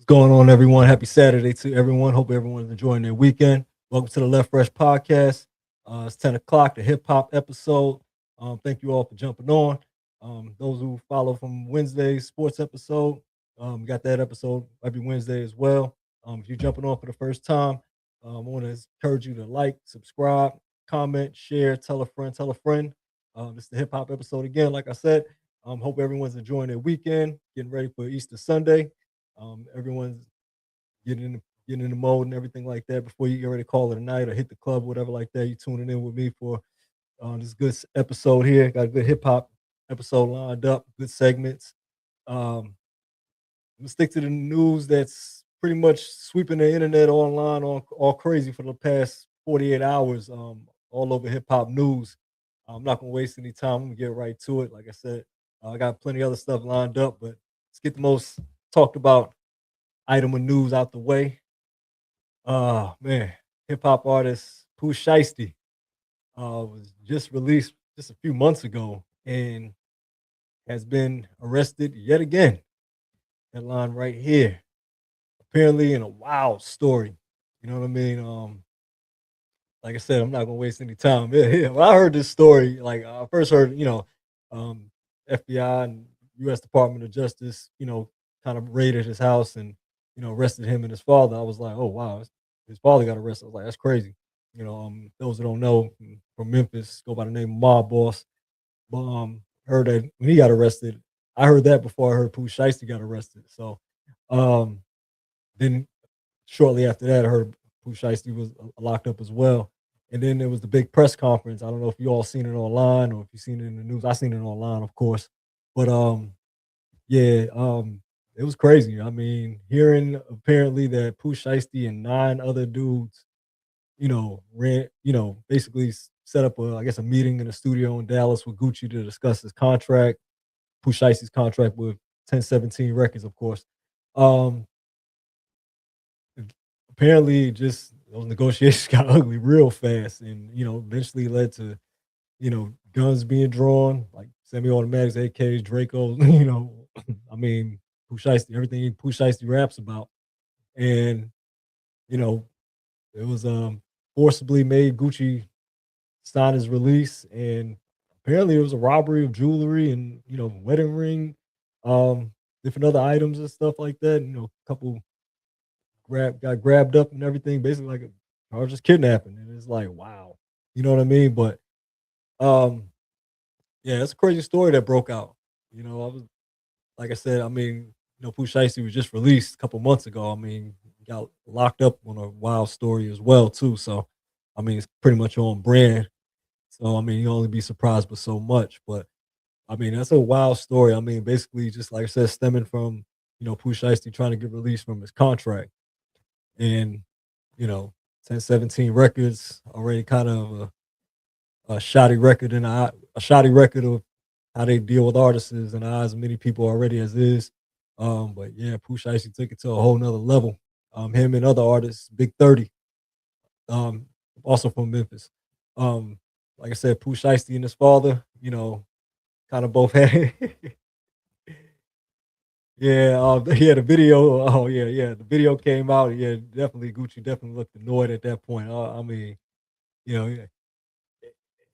Going on, everyone? Happy Saturday to everyone. Hope everyone's enjoying their weekend. Welcome to the Left Fresh Podcast. It's 10 o'clock, the hip hop episode. Thank you all for jumping on. Those who follow from Wednesday's sports episode, we got that episode every Wednesday as well. If you're jumping on for the first time, I want to encourage you to like, subscribe, comment, share, tell a friend, tell a friend. It's the hip hop episode again, like I said. Hope everyone's enjoying their weekend, getting ready for Easter Sunday. Everyone's getting in the mode and everything like that before you get ready to call it a night or hit the club, whatever like that. You tuning in with me for this good episode here. Got a good hip hop episode lined up, good segments. Um, I'm gonna stick to the news that's pretty much sweeping the internet online all crazy for the past 48 hours. All over hip hop news. I'm not gonna waste any time. I'm gonna get right to it. Like I said, I got plenty of other stuff lined up, but let's get the most talked about item of news out the way. Man, hip hop artist Pooh Sheisty was just released just a few months ago and has been arrested yet again. Headline right here. Apparently, in a wild story. You know what I mean? Like I said, I'm not gonna waste any time. Yeah, when I heard this story, like I first heard, um, FBI and U.S. Department of Justice, kind of raided his house and arrested him and his father. I was like, oh wow, his father got arrested. I was like, that's crazy. Those that don't know, from Memphis, go by the name of Mob Boss. But heard that when he got arrested, I heard that before I heard Pooh Shiesty got arrested. So um, then shortly after that, I heard Pooh Shiesty was locked up as well. And then there was the big press conference. I don't know if you all seen it online or if you seen it in the news. I seen it online, of course. But yeah, it was crazy. I mean, hearing apparently that Pooh Shiesty and 9 other dudes, basically set up I guess a meeting in a studio in Dallas with Gucci to discuss his contract, Pooh Shiesty's contract with 1017 Records, of course. Um, Apparently just those negotiations got ugly real fast and eventually led to guns being drawn, like semi-automatics, AKs, Dracos, I mean, Pooh Shiesty, everything Pooh Shiesty raps about. And, you know, it was forcibly made Gucci sign his release. And apparently it was a robbery of jewelry and, wedding ring, um, different other items and stuff like that. A couple got grabbed up and everything, basically like a or just kidnapping. And it's like, wow. You know what I mean? But um yeah, it's a crazy story that broke out. I was like I said, I mean, Pooh Shiesty was just released a couple months ago. I mean, got locked up on a wild story as well, too. So I mean, it's pretty much on brand. So I mean, you only be surprised with so much. But I mean, that's a wild story. I mean, basically, just like I said, stemming from Pooh Shiesty trying to get released from his contract, and you know, 1017 Records already kind of a shoddy record in a shoddy record of how they deal with artists in the eyes of many people already as is. But yeah, Pooh Shiesty took it to a whole nother level. Him and other artists, Big 30, um, also from Memphis. Um, like I said, Pooh Shiesty and his father, kind of both had yeah, yeah, the video. Oh yeah, the video came out. Yeah, definitely Gucci definitely looked annoyed at that point. I mean, yeah,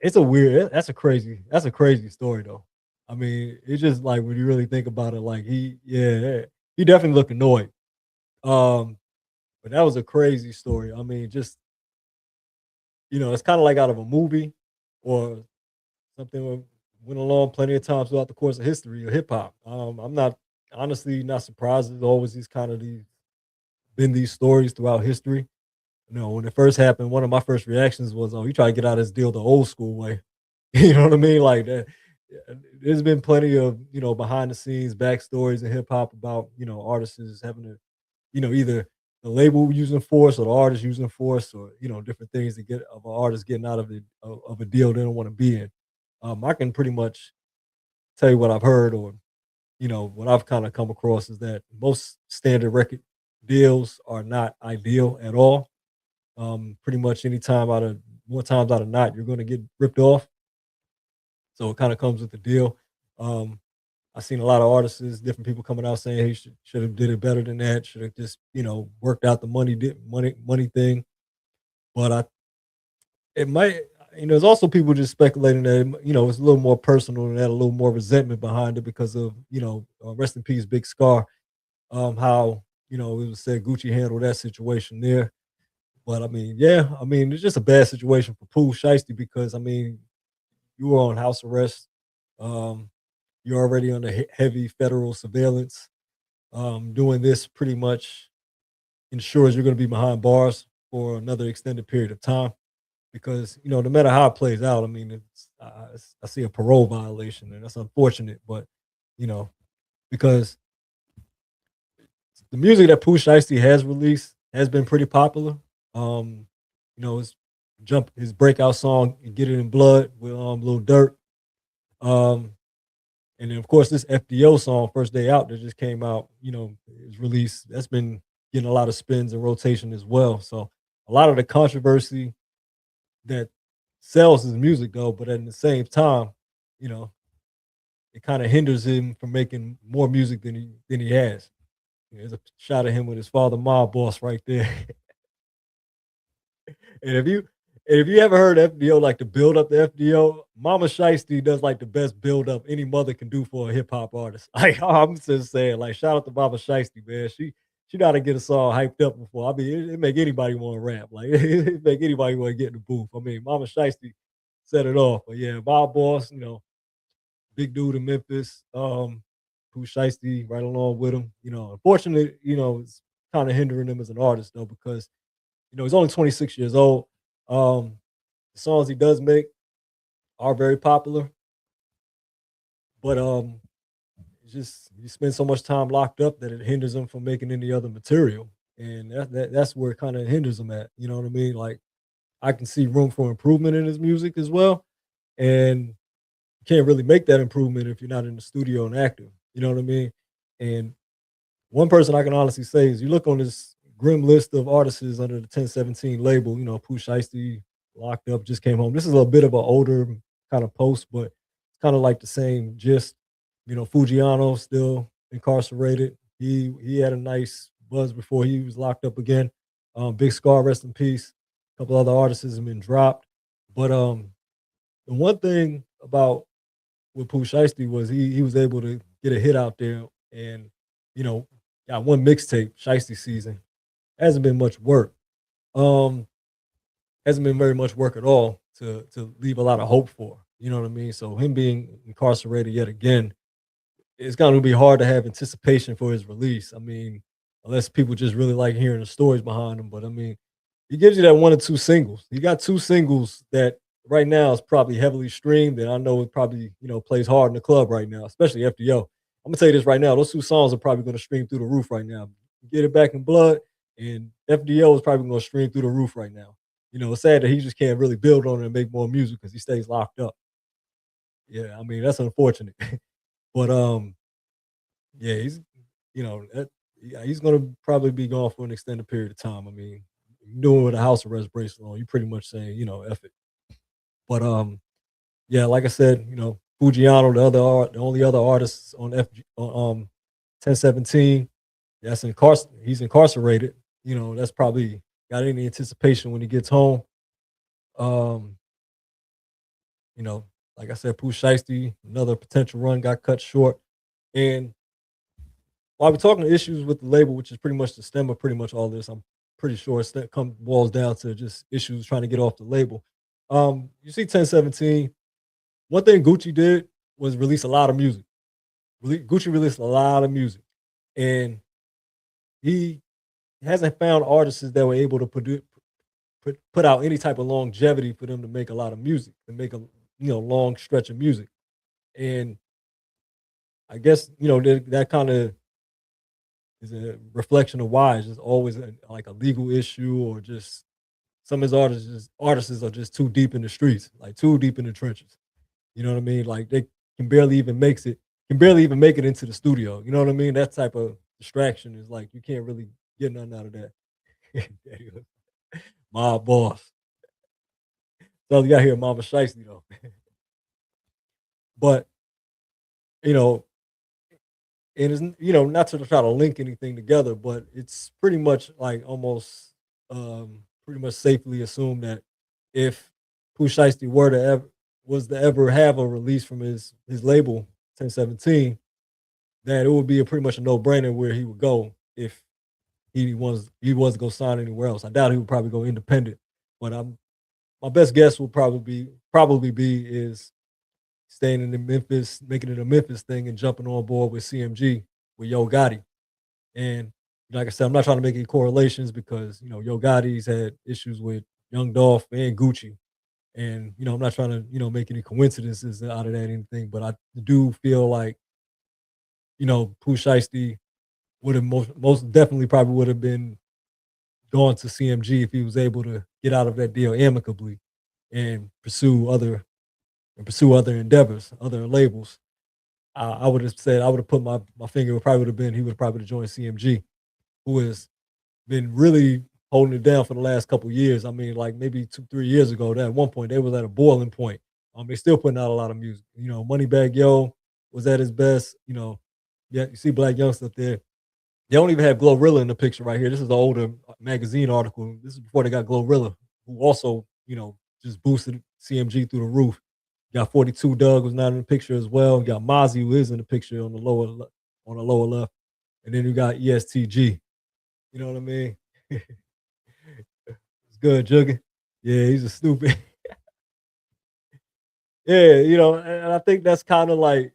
it's a weird. That's a crazy story though. I mean, it's just like when you really think about it, like yeah, he definitely looked annoyed. Um, but that was a crazy story. I mean, just it's kind of like out of a movie or something that went along plenty of times throughout the course of history of hip hop. I'm not honestly not surprised. There's always these stories throughout history. When it first happened, one of my first reactions was, "Oh, he tried to get out of this deal the old school way." You know what I mean? Like that. There's been plenty of behind the scenes backstories in hip hop about artists having to either the label using force or the artist using force or different things to get of an artist getting out of a deal they don't want to be in. I can pretty much tell you what I've heard or what I've kind of come across is that most standard record deals are not ideal at all. Pretty much any time out of more times out of not, you're going to get ripped off. So it kind of comes with the deal. Um, I seen a lot of artists, different people coming out saying he should have did it better than that. Should have just worked out the money thing. But it might there's also people just speculating that it's a little more personal and that a little more resentment behind it because of rest in peace Big Scar. How it was said Gucci handled that situation there. But I mean, yeah, I mean, it's just a bad situation for Pooh Sheisty because I mean, you were on house arrest. Um, you're already under heavy federal surveillance. Doing this pretty much ensures you're going to be behind bars for another extended period of time because no matter how it plays out, I mean, I see a parole violation and that's unfortunate, but you know because the music that Pooh Shiesty has released has been pretty popular. Um, his his breakout song "Get It in Blood" with Lil Durk. Um, and then of course this FDO song "First Day Out" that just came out. Is released. That's been getting a lot of spins and rotation as well. So a lot of the controversy that sells his music though, but at the same time, you know, it kind of hinders him from making more music than he has. There's a shot of him with his father mob boss right there. And if you ever heard FDO like the build up the FDO, Mama Shiesty does like the best build up any mother can do for a hip hop artist. Like I'm just saying, like shout out to Mama Shiesty, man. She know how to get a song hyped up before. I mean, it make anybody want to rap. Like it make anybody want to get in the booth. I mean, Mama Shiesty set it off. But yeah, Mob Boss, big dude in Memphis. Pooh Shiesty right along with him. Unfortunately, it's kind of hindering him as an artist though, because he's only 26 years old. Um, the songs he does make are very popular, but it's just he spends so much time locked up that it hinders him from making any other material, and that's where it kind of hinders him at. You know what I mean? Like I can see room for improvement in his music as well, and you can't really make that improvement if you're not in the studio and active. You know what I mean? And one person I can honestly say is you look on this grim list of artists under the 1017 label, Pooh Shiesty, locked up, just came home. This is a bit of an older kind of post, but it's kind of like the same gist. Fujiano still incarcerated. He had a nice buzz before he was locked up again. Big Scar, rest in peace. A couple other artists have been dropped. But the one thing about with Pooh Shiesty was he was able to get a hit out there and you know got one mixtape, Shiesty Season. Hasn't been much work. Um, hasn't been very much work at all to leave a lot of hope for. You know what I mean? So him being incarcerated yet again, it's going to be hard to have anticipation for his release. I mean, unless people just really like hearing the stories behind him. But I mean, he gives you that one or two singles. He got two singles that right now is probably heavily streamed, and I know it probably plays hard in the club right now, especially FDO. I'm gonna tell you this right now; those two songs are probably going to stream through the roof right now. Get It Back in Blood and FDO is probably going to stream through the roof right now. It's sad that he just can't really build on it and make more music because he stays locked up. Yeah, I mean that's unfortunate, but yeah, yeah, he's gonna probably be gone for an extended period of time. I mean, doing with a house arrest bracelet on, you pretty much saying, F it. But yeah, like I said, Fujiano, the only other artist on FG on 1017, he's incarcerated. That's probably got any anticipation when he gets home. Um, you know, like I said, Pooh Shiesty, another potential run got cut short. And while we're talking issues with the label, which is pretty much the stem of pretty much all this, I'm pretty sure boils down to just issues trying to get off the label. You see 1017. One thing Gucci did was release a lot of music. Gucci released a lot of music, and he hasn't found artists that were able to put out any type of longevity for them to make a lot of music, to make a long stretch of music. And I guess that kind of is a reflection of why it's just always like a legal issue or just some of his artists are just too deep in the streets, like too deep in the trenches. You know what I mean? Like they can barely even make it into the studio. You know what I mean? That type of distraction is like you can't really get nothing out of that. My boss. So you got here, Mama Shiesty though. But you know, and it's not to try to link anything together, but it's pretty much like almost pretty much safely assumed that if Pooh Shiesty were to ever was to ever have a release from his label 1017, that it would be a pretty much a no brainer where he would go if he was going to sign anywhere else. I doubt he would probably go independent, but my best guess will probably be is staying in the Memphis, making it a Memphis thing, and jumping on board with CMG with Yo Gotti. And like I said, I'm not trying to make any correlations because Yo Gotti's had issues with Young Dolph and Gucci, and I'm not trying to make any coincidences out of that or anything. But I do feel like Pooh Shiesty would have most definitely probably would have been gone to CMG if he was able to get out of that deal amicably and pursue other endeavors, other labels. I would have said I would have put my finger. It probably would have been he would probably join CMG, who has been really holding it down for the last couple of years. I mean, like maybe 2-3 years ago, that at one point they was at a boiling point. They're still putting out a lot of music. Moneybag Yo was at his best. Yeah, you see Black Youngster up there. They don't even have Glorilla in the picture right here. This is an older magazine article. This is before they got Glorilla, who also, just boosted CMG through the roof. You got 42 Doug was not in the picture as well. You got Mozzie who is in the picture on the lower left. And then you got ESTG. You know what I mean? It's good, Juggy. Yeah, he's a stupid. Yeah, and I think that's kind of like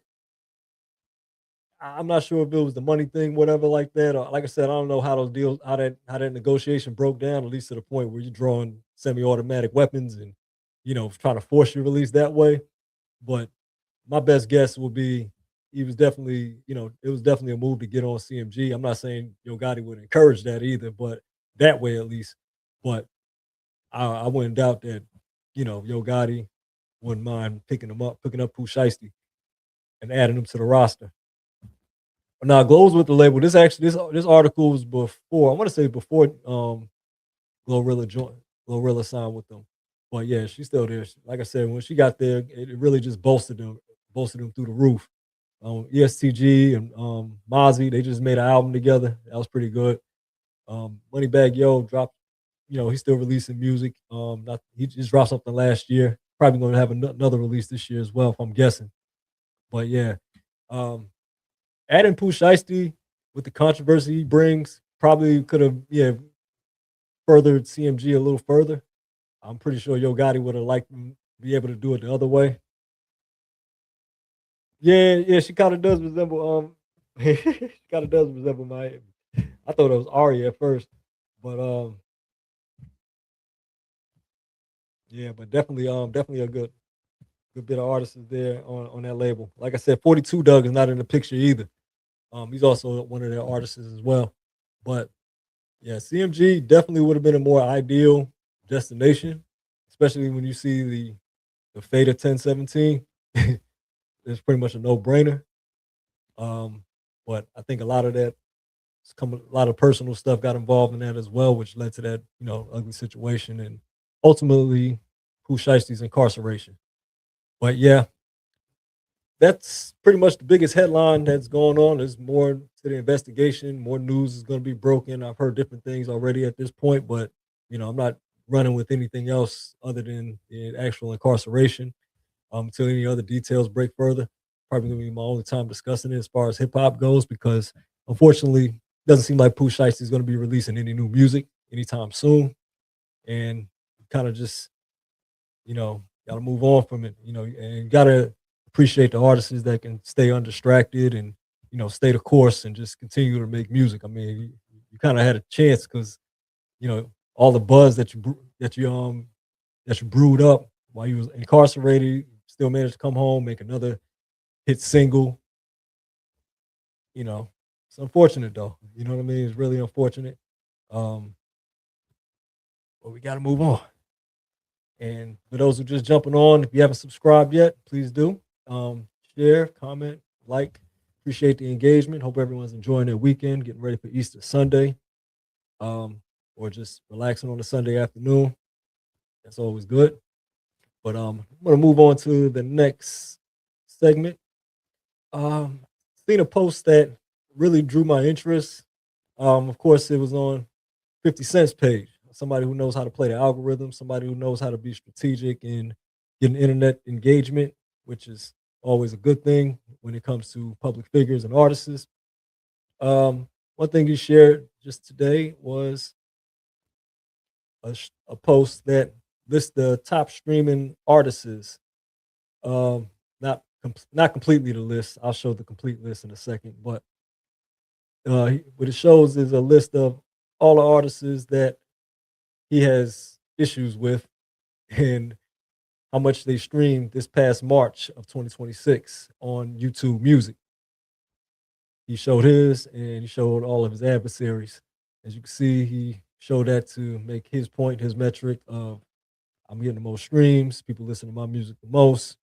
I'm not sure if it was the money thing, whatever, like that. Or like I said, I don't know how those deals, how that negotiation broke down, at least to the point where you're drawing semi-automatic weapons and trying to force your release that way. But my best guess will be he was definitely, it was definitely a move to get on CMG. I'm not saying Yo Gotti would encourage that either, but that way at least. But I wouldn't doubt that, Yo Gotti wouldn't mind picking up Pooh Shiesty and adding him to the roster. Now, Glow's with the label. This article was before. I want to say before Glorilla joined. Glorilla signed with them. But yeah, she's still there. Like I said, when she got there, it really just bolstered them through the roof. ESTG and Mozzie, they just made an album together. That was pretty good. Moneybag Yo dropped. He's still releasing music. He just dropped something last year. Probably going to have another release this year as well, if I'm guessing. But yeah, um, adding Pooh Shiesty with the controversy he brings probably could have furthered CMG a little further. I'm pretty sure Yo Gotti would have liked to be able to do it the other way. Yeah, yeah, she kind of does resemble she kind of does resemble my. I thought it was Ari at first, but yeah, but definitely a good bit of artists is there on that label. Like I said, 42 Doug is not in the picture either. He's also one of their artists as well. But yeah, CMG definitely would have been a more ideal destination, especially when you see the fate of 1017. It's pretty much a no brainer. But I think a lot of that a lot of personal stuff got involved in that as well, which led to that ugly situation and ultimately Pooh Shiesty's incarceration. But yeah, that's pretty much the biggest headline that's going on. There's more to the investigation. More news is going to be broken. I've heard different things already at this point, but I'm not running with anything else other than the actual incarceration until any other details break further. Probably going to be my only time discussing it as far as hip hop goes, because unfortunately, it doesn't seem like Pooh Shiesty is going to be releasing any new music anytime soon, and kind of just got to move on from it, and got to appreciate the artists that can stay undistracted and, stay the course and just continue to make music. I mean, you kind of had a chance because, all the buzz that you brewed up while you was incarcerated, still managed to come home, make another hit single. It's unfortunate though. You know what I mean? It's really unfortunate. Um, but we got to move on. And for those who just jumping on, if you haven't subscribed yet, please do. Share, comment, like. Appreciate the engagement. Hope everyone's enjoying their weekend, getting ready for Easter Sunday, or just relaxing on a Sunday afternoon. That's always good. But I'm gonna move on to the next segment. Seen a post that really drew my interest, of course, it was on 50 Cent's page. Somebody who knows how to play the algorithm, somebody who knows how to be strategic in getting internet engagement, which is always a good thing when it comes to public figures and artists. One thing he shared just today was a post that lists the top streaming artists. Not completely the list. I'll show the complete list in a second, but what it shows is a list of all the artists that he has issues with and how much they streamed this past March of 2026 on YouTube Music. He showed his and he showed all of his adversaries. As you can see, he showed that to make his point, his metric of I'm getting the most streams, people listen to my music the most.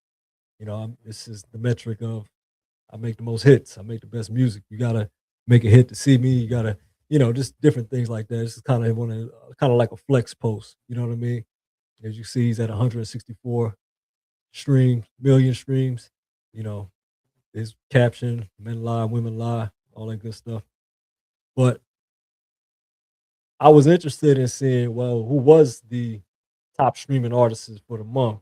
This is the metric of I make the most hits, I make the best music. You gotta make a hit to see me. You gotta, just different things like that. This is kind of like a flex post. You know what I mean? As you see, he's at 164 million streams. You know, his caption, men lie, women lie, all that good stuff. But I was interested in seeing, well, who was the top streaming artists for the month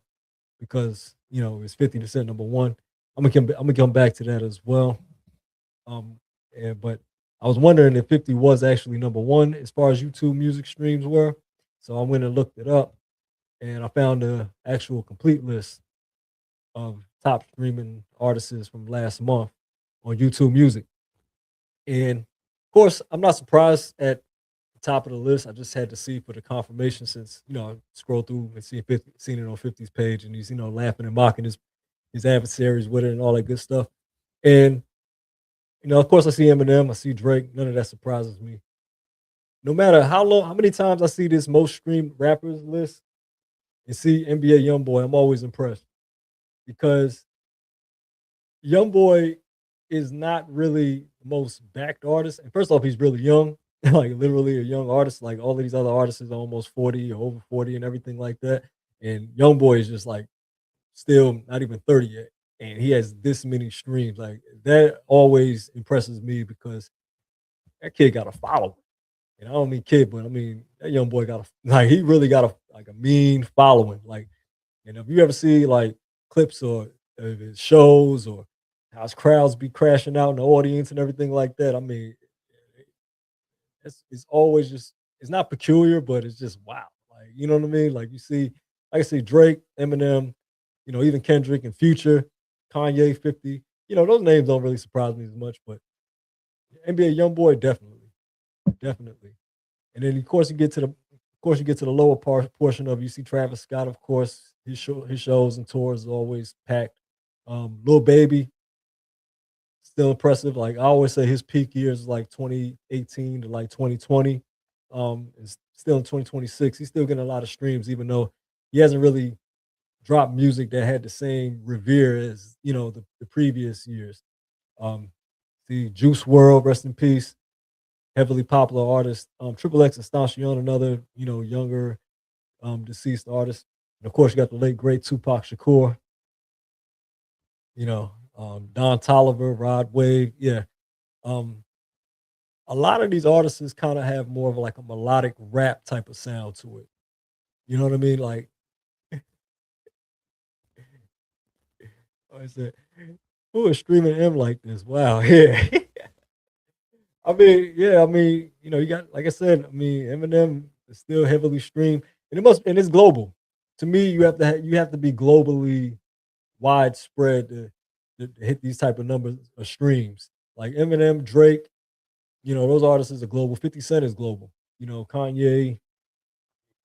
because it's 50% number one. I'm gonna come back to that as well. But I was wondering if 50 was actually number one as far as YouTube music streams were. So I went and looked it up, and I found the actual complete list of top streaming artists from last month on YouTube Music. And of course, I'm not surprised at the top of the list. I just had to see for the confirmation since I scrolled through and seen it on 50's page, and he's laughing and mocking his adversaries with it and all that good stuff. And of course, I see Eminem, I see Drake. None of that surprises me. No matter how many times I see this most streamed rappers list and see NBA YoungBoy, I'm always impressed because YoungBoy is not really the most backed artist. And first off, he's really young, like literally a young artist. Like all of these other artists are almost 40 or over 40 and everything like that. And YoungBoy is just like still not even 30 yet. And he has this many streams. Like that always impresses me because that kid got a following. And I don't mean kid, but I mean that young boy got he really got a mean following. Like, and if you ever see like clips or of his shows or how his crowds be crashing out in the audience and everything like that, I mean, it's always just it's not peculiar, but it's just wow. Like, you know what I mean? Like you see, like I see Drake, Eminem, even Kendrick and Future, Kanye, 50. Those names don't really surprise me as much, but NBA YoungBoy definitely, definitely. And then of course you get to the lower portion of you see Travis Scott, of course, his shows and tours are always packed. Lil Baby, still impressive. Like I always say his peak years is like 2018 to like 2020. It's still in 2026. He's still getting a lot of streams, even though he hasn't really dropped music that had the same revere as the previous years. Um, see Juice World, rest in peace, heavily popular artist. Triple X Extension, another younger deceased artist, and of course you got the late great Tupac Shakur. Don Toliver, Rod Wave, yeah. Um, a lot of these artists kind of have more of like a melodic rap type of sound to it. You know what I mean? Like, I said, who is streaming M like this? Wow, yeah. I mean, yeah, I mean, you got like I said, I mean, Eminem is still heavily streamed, and it's global. To me, you have to be globally widespread to hit these type of numbers of streams. Like Eminem, Drake, those artists are global. 50 Cent is global. Kanye,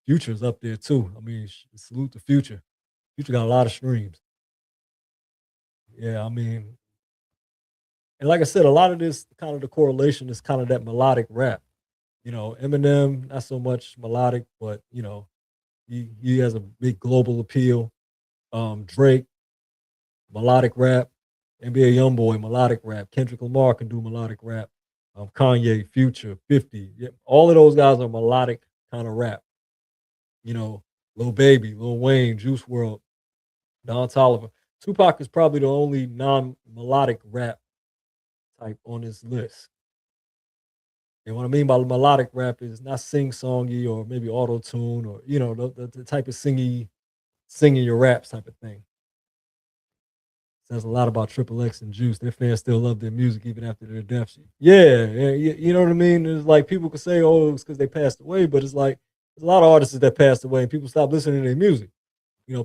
Future's up there too. I mean, salute to Future. Future got a lot of streams. Yeah, I mean, and like I said, a lot of this kind of the correlation is kind of that melodic rap. Eminem, not so much melodic, but he has a big global appeal. Drake, melodic rap. NBA YoungBoy, melodic rap. Kendrick Lamar can do melodic rap. Kanye, Future, 50. Yeah, all of those guys are melodic kind of rap. Lil Baby, Lil Wayne, Juice World, Don Toliver. Tupac is probably the only non-melodic rap type on this list. And what I mean by melodic rap is not sing-songy or maybe auto-tune or, the type of singing your raps type of thing. Says a lot about Triple X and Juice. Their fans still love their music even after their deaths. Yeah, yeah, you know what I mean? It's like people could say, "Oh, it's because they passed away," but it's like there's a lot of artists that passed away and people stopped listening to their music.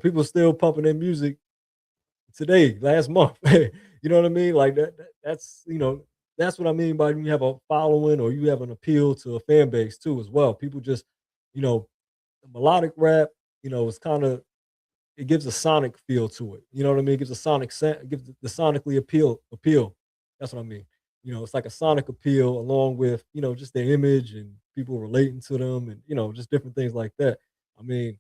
People still pumping their music today, last month. You know what I mean? Like that's what I mean by when you have a following or you have an appeal to a fan base too, as well. People just, you know, melodic rap, it's kind of it gives a sonic feel to it. You know what I mean? It gives a sonic it gives the sonically appeal. That's what I mean. It's like a sonic appeal along with, just their image and people relating to them and, just different things like that. I mean,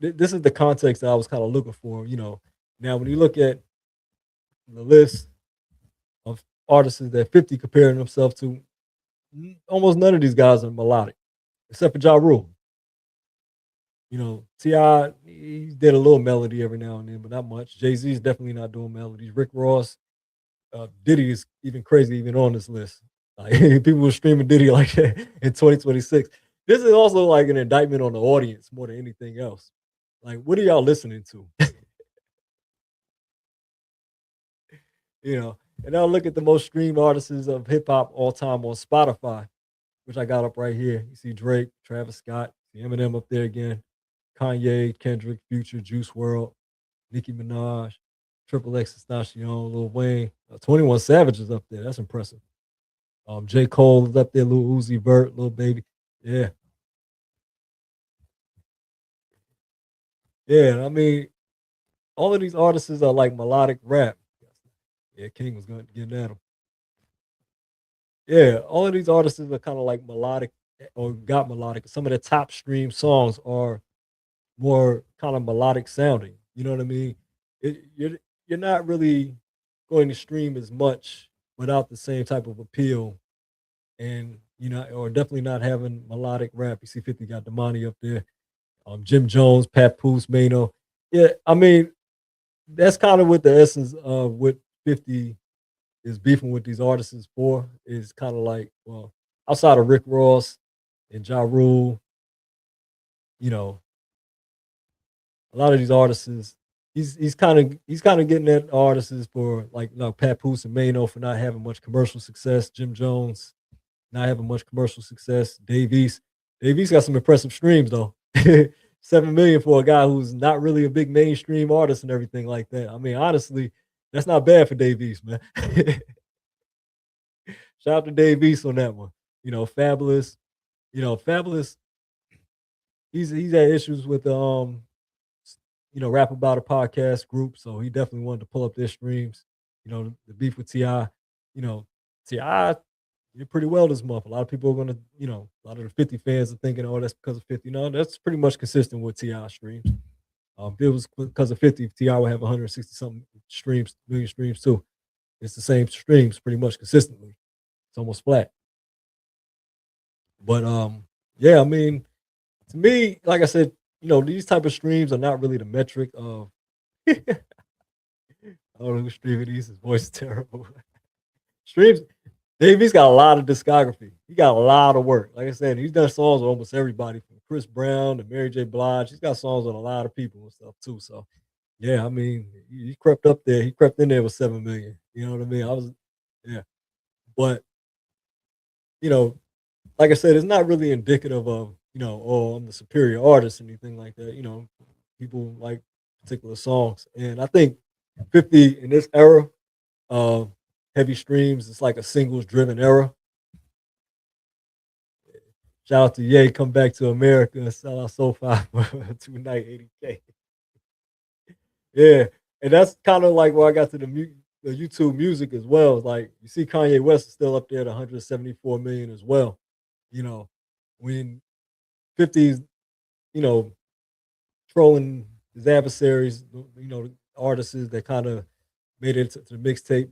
this is the context that I was kind of looking for. Now when you look at the list of artists that 50 comparing themselves to, almost none of these guys are melodic, except for Ja Rule. Ti he did a little melody every now and then, but not much. Jay-Z is definitely not doing melodies. Rick Ross, Diddy is even crazy, even on this list. Like people were streaming Diddy like that in 2026. This is also like an indictment on the audience more than anything else. Like, what are y'all listening to? you know, and I'll look at the most streamed artists of hip hop all time on Spotify, which I got up right here. You see Drake, Travis Scott, see Eminem up there again, Kanye, Kendrick, Future, Juice World, Nicki Minaj, Triple X, Tentacion, Lil Wayne, 21 Savage is up there. That's impressive. J. Cole is up there, Lil Uzi Vert, Lil Baby. Yeah. Yeah. I mean, all of these artists are like melodic rap. Yeah, King was getting at him. Yeah, all of these artists are kind of like melodic or got melodic. Some of the top stream songs are more kind of melodic sounding. You know what I mean? You're not really going to stream as much without the same type of appeal, and or definitely not having melodic rap. You see, 50 got Damani up there, Jim Jones, Pat Poose, Mano. Yeah, I mean that's kind of what the essence of what 50 is beefing with these artists for. Is kind of like, well, outside of Rick Ross and Ja Rule, you know, a lot of these artists he's kind of getting at artists for like Pat Poose and Mano for not having much commercial success. Jim Jones not having much commercial success. Dave East got some impressive streams though. 7 million for a guy who's not really a big mainstream artist and everything like that. I mean, honestly, that's not bad for Dave East, man. Shout out to Dave East on that one. Fabulous. Fabulous. He's had issues with Rap About a podcast group, so he definitely wanted to pull up their streams. The beef with Ti. Ti did pretty well this month. A lot of people are gonna, a lot of the 50 fans are thinking, oh, that's because of 50. No, that's pretty much consistent with Ti streams. If it was because of 50, Ti would have 160 something million streams too. It's the same streams pretty much consistently. It's almost flat. But yeah, I mean, to me, like I said, these type of streams are not really the metric of I don't know who's streaming these. His voice is terrible. Streams, Davey's got a lot of discography. He got a lot of work. Like I said, he's done songs with almost everybody from Chris Brown to Mary J. Blige. He's got songs with a lot of people and stuff too. So yeah, I mean, he crept up there. He crept in there with 7 million. You know what I mean? Yeah. But you know, like I said, it's not really indicative of, oh, I'm the superior artist or anything like that. People like particular songs. And I think 50 in this era of heavy streams, it's like a singles driven era. Shout out to Ye, come back to America and sell out So 5 for tonight, 80K. Yeah. And that's kind of like where I got to the YouTube music as well. It's like you see Kanye West is still up there at 174 million as well. You know, when 50's, you know, trolling his adversaries, artists that kind of made it to the mixtape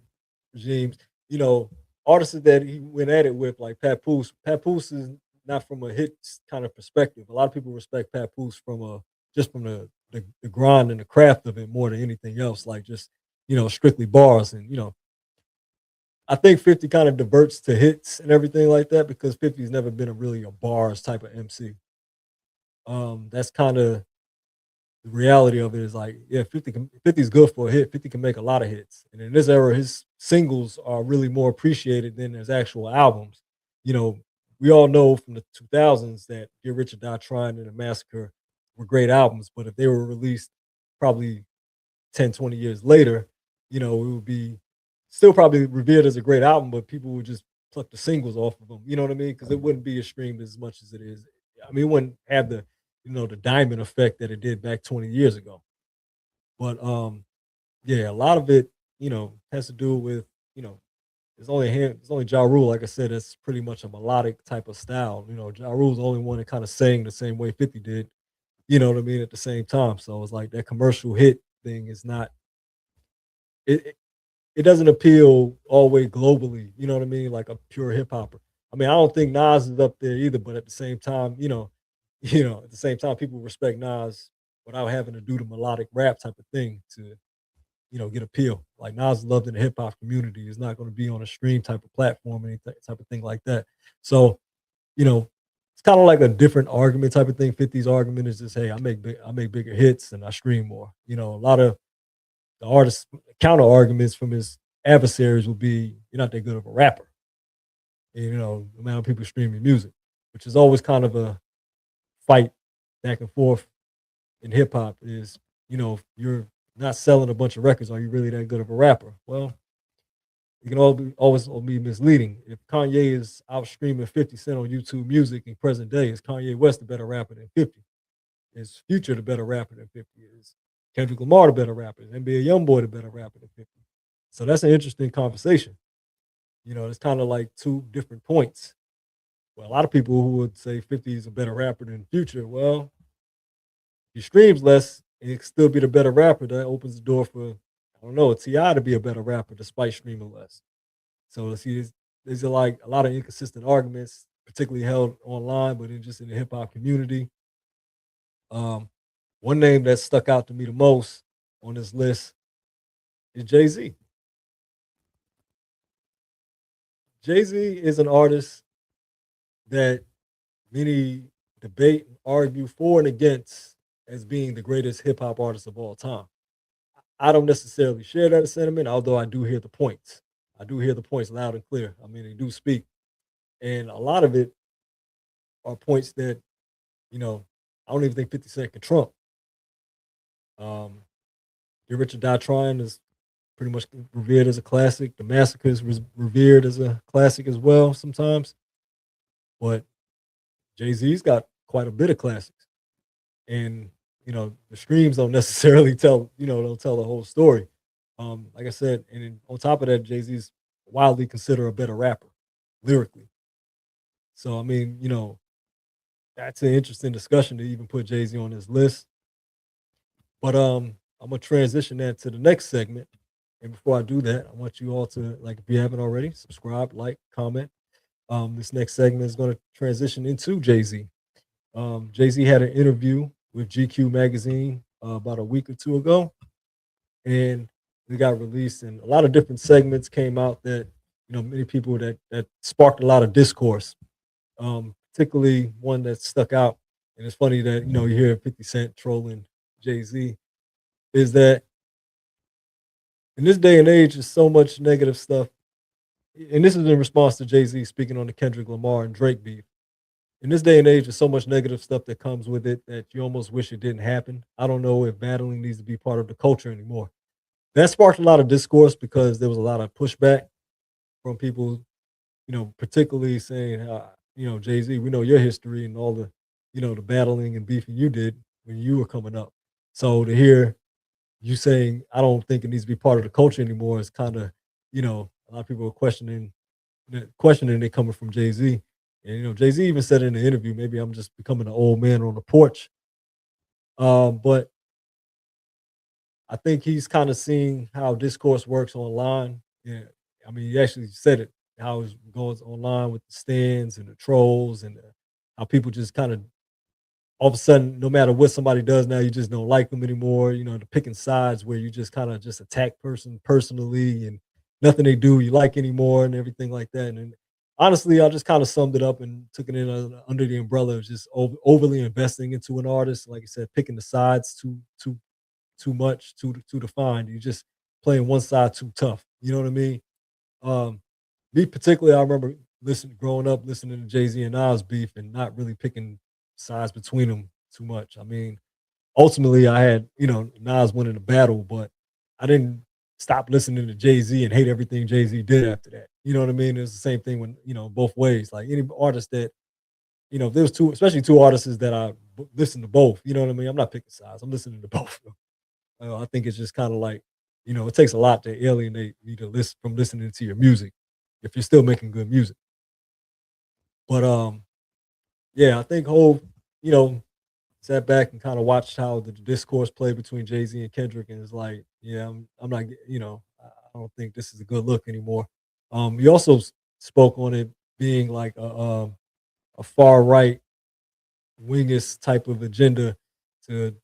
regimes, you know, artists that he went at it with, like Pat Poose. Pat Poose is not from a hits kind of perspective. A lot of people respect Pat Poose from just from the grind and the craft of it more than anything else, like just strictly bars and I think 50 kind of diverts to hits and everything like that because 50's never been a really a bars type of MC. That's kind of the reality of it is like, yeah, 50 is good for a hit. 50 can make a lot of hits. And in this era, his singles are really more appreciated than his actual albums. You know, we all know from the 2000s that Get Rich or Die Trying and The Massacre were great albums, but if they were released probably 10, 20 years later, it would be still probably revered as a great album, but people would just pluck the singles off of them. You know what I mean? Because it wouldn't be streamed as much as it is. I mean, it wouldn't have the diamond effect that it did back 20 years ago. But yeah, a lot of it, has to do with, it's only Ja Rule, like I said, that's pretty much a melodic type of style. Ja Rule's the only one that kind of sang the same way 50 did, you know what I mean, at the same time. So it's like that commercial hit thing is not it it doesn't appeal all the way globally, you know what I mean, like a pure hip hopper. I mean, I don't think Nas is up there either, but at the same time, at the same time, people respect Nas without having to do the melodic rap type of thing to, get appeal. Like Nas is loved in the hip hop community. Is not going to be on a stream type of platform, any type of thing like that. So, you know, it's kind of like a different argument type of thing. 50's argument is just, hey, I make bigger hits and I stream more. A lot of the artist counter arguments from his adversaries will be, you're not that good of a rapper. And, the amount of people streaming music, which is always kind of a fight back and forth in hip hop is, if you're not selling a bunch of records, are you really that good of a rapper? Well, it can always be misleading. If Kanye is out streaming 50 Cent on YouTube Music in present day, is Kanye West a better rapper than 50? Is Future the better rapper than 50? Is Kendrick Lamar the better rapper? Is NBA YoungBoy the better rapper than 50? So that's an interesting conversation. It's kind of like two different points. Well, a lot of people who would say 50 is a better rapper than Future. Well, he streams less and he can still be the better rapper. That opens the door for, I don't know, T.I. to be a better rapper despite streaming less. So see, there's like a lot of inconsistent arguments, particularly held online, but just in the hip hop community. One name that stuck out to me the most on this list is Jay-Z. Jay-Z is an artist that many debate and argue for and against as being the greatest hip hop artist of all time. I don't necessarily share that sentiment, although I do hear the points. I do hear the points loud and clear. I mean, they do speak. And a lot of it are points that, I don't even think 50 Cent can trump. Get Rich or Die Trying is pretty much revered as a classic. The Massacre is revered as a classic as well sometimes. But Jay-Z's got quite a bit of classics. And, the streams don't necessarily don't tell the whole story. Like I said, and on top of that, Jay-Z's widely considered a better rapper lyrically. So, I mean, that's an interesting discussion to even put Jay-Z on this list. But I'm gonna transition that to the next segment. And before I do that, I want you all to, like, if you haven't already, subscribe, like, comment. This next segment is going to transition into Jay-Z. Jay-Z had an interview with GQ magazine about a week or two ago, and it got released, and a lot of different segments came out that many people that sparked a lot of discourse. Particularly one that stuck out, and it's funny that you hear 50 Cent trolling Jay-Z, is that in this day and age, there's so much negative stuff, and this is in response to Jay-Z speaking on the Kendrick Lamar and Drake beef. In this day and age, there's so much negative stuff that comes with it that you almost wish it didn't happen. I don't know if battling needs to be part of the culture anymore. That sparked a lot of discourse because there was a lot of pushback from people, particularly saying, Jay-Z, we know your history and all the, the battling and beefing you did when you were coming up. So to hear you saying, I don't think it needs to be part of the culture anymore is kind of, a lot of people are questioning it coming from Jay-Z. And, Jay-Z even said in the interview, maybe I'm just becoming an old man on the porch. But I think he's kind of seeing how discourse works online. Yeah, I mean, he actually said it, how it goes online with the stands and the trolls and how people just kind of all of a sudden, no matter what somebody does now, you just don't like them anymore. The picking sides where you just kind of just attack person personally and nothing they do you like anymore and everything like that. And honestly, I just kind of summed it up and took it in under the umbrella of just overly investing into an artist. Like I said, picking the sides too much, too defined. You just playing one side too tough. You know what I mean? Um, Me particularly, I remember growing up listening to Jay Z and Nas beef and not really picking sides between them too much. I mean, ultimately, I had Nas winning the battle, but I didn't stop listening to Jay Z and hate everything Jay Z did after that. You know what I mean? It's the same thing when both ways. Like any artist that if there's two, especially two artists that I listen to both. You know what I mean? I'm not picking sides. I'm listening to both. I think it's just kind of like, it takes a lot to alienate you to listen from listening to your music if you're still making good music. But yeah, I think Hove, you know, sat back and kind of watched how the discourse played between Jay Z and Kendrick, and it's like, yeah, I'm not, I don't think this is a good look anymore. He also spoke on it being like a far right wingist type of agenda to,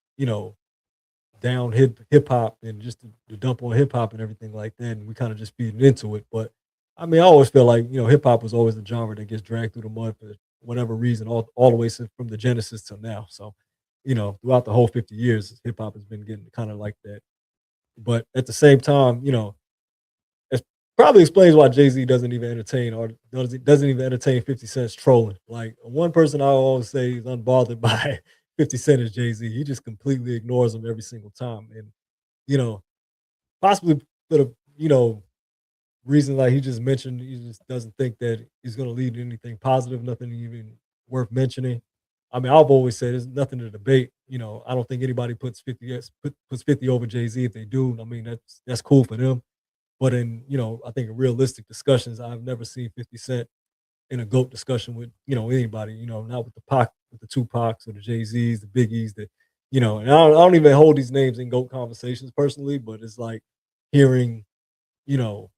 down hip hop and just to dump on hip hop and everything like that, and we kind of just feeding into it. But I mean, I always feel like hip hop was always the genre that gets dragged through the mud for whatever reason, all the way from the genesis till now. So, throughout the whole 50 years, hip hop has been getting kind of like that. But at the same time, it probably explains why Jay Z doesn't even entertain or doesn't even entertain 50 Cent's trolling. Like one person I always say is unbothered by 50 Cent is Jay Z. He just completely ignores him every single time. And, you know, possibly for the, reason like he just mentioned, he just doesn't think that he's gonna lead to anything positive, nothing even worth mentioning. I mean, I've always said there's nothing to debate. I don't think anybody puts 50 over Jay-Z. If they do, I mean that's cool for them. But in, I think in realistic discussions, I've never seen 50 Cent in a GOAT discussion with, anybody, not with the Pac, with the Tupacs or the Jay-Z's, the Biggies, and I don't even hold these names in GOAT conversations personally, but it's like hearing, you know,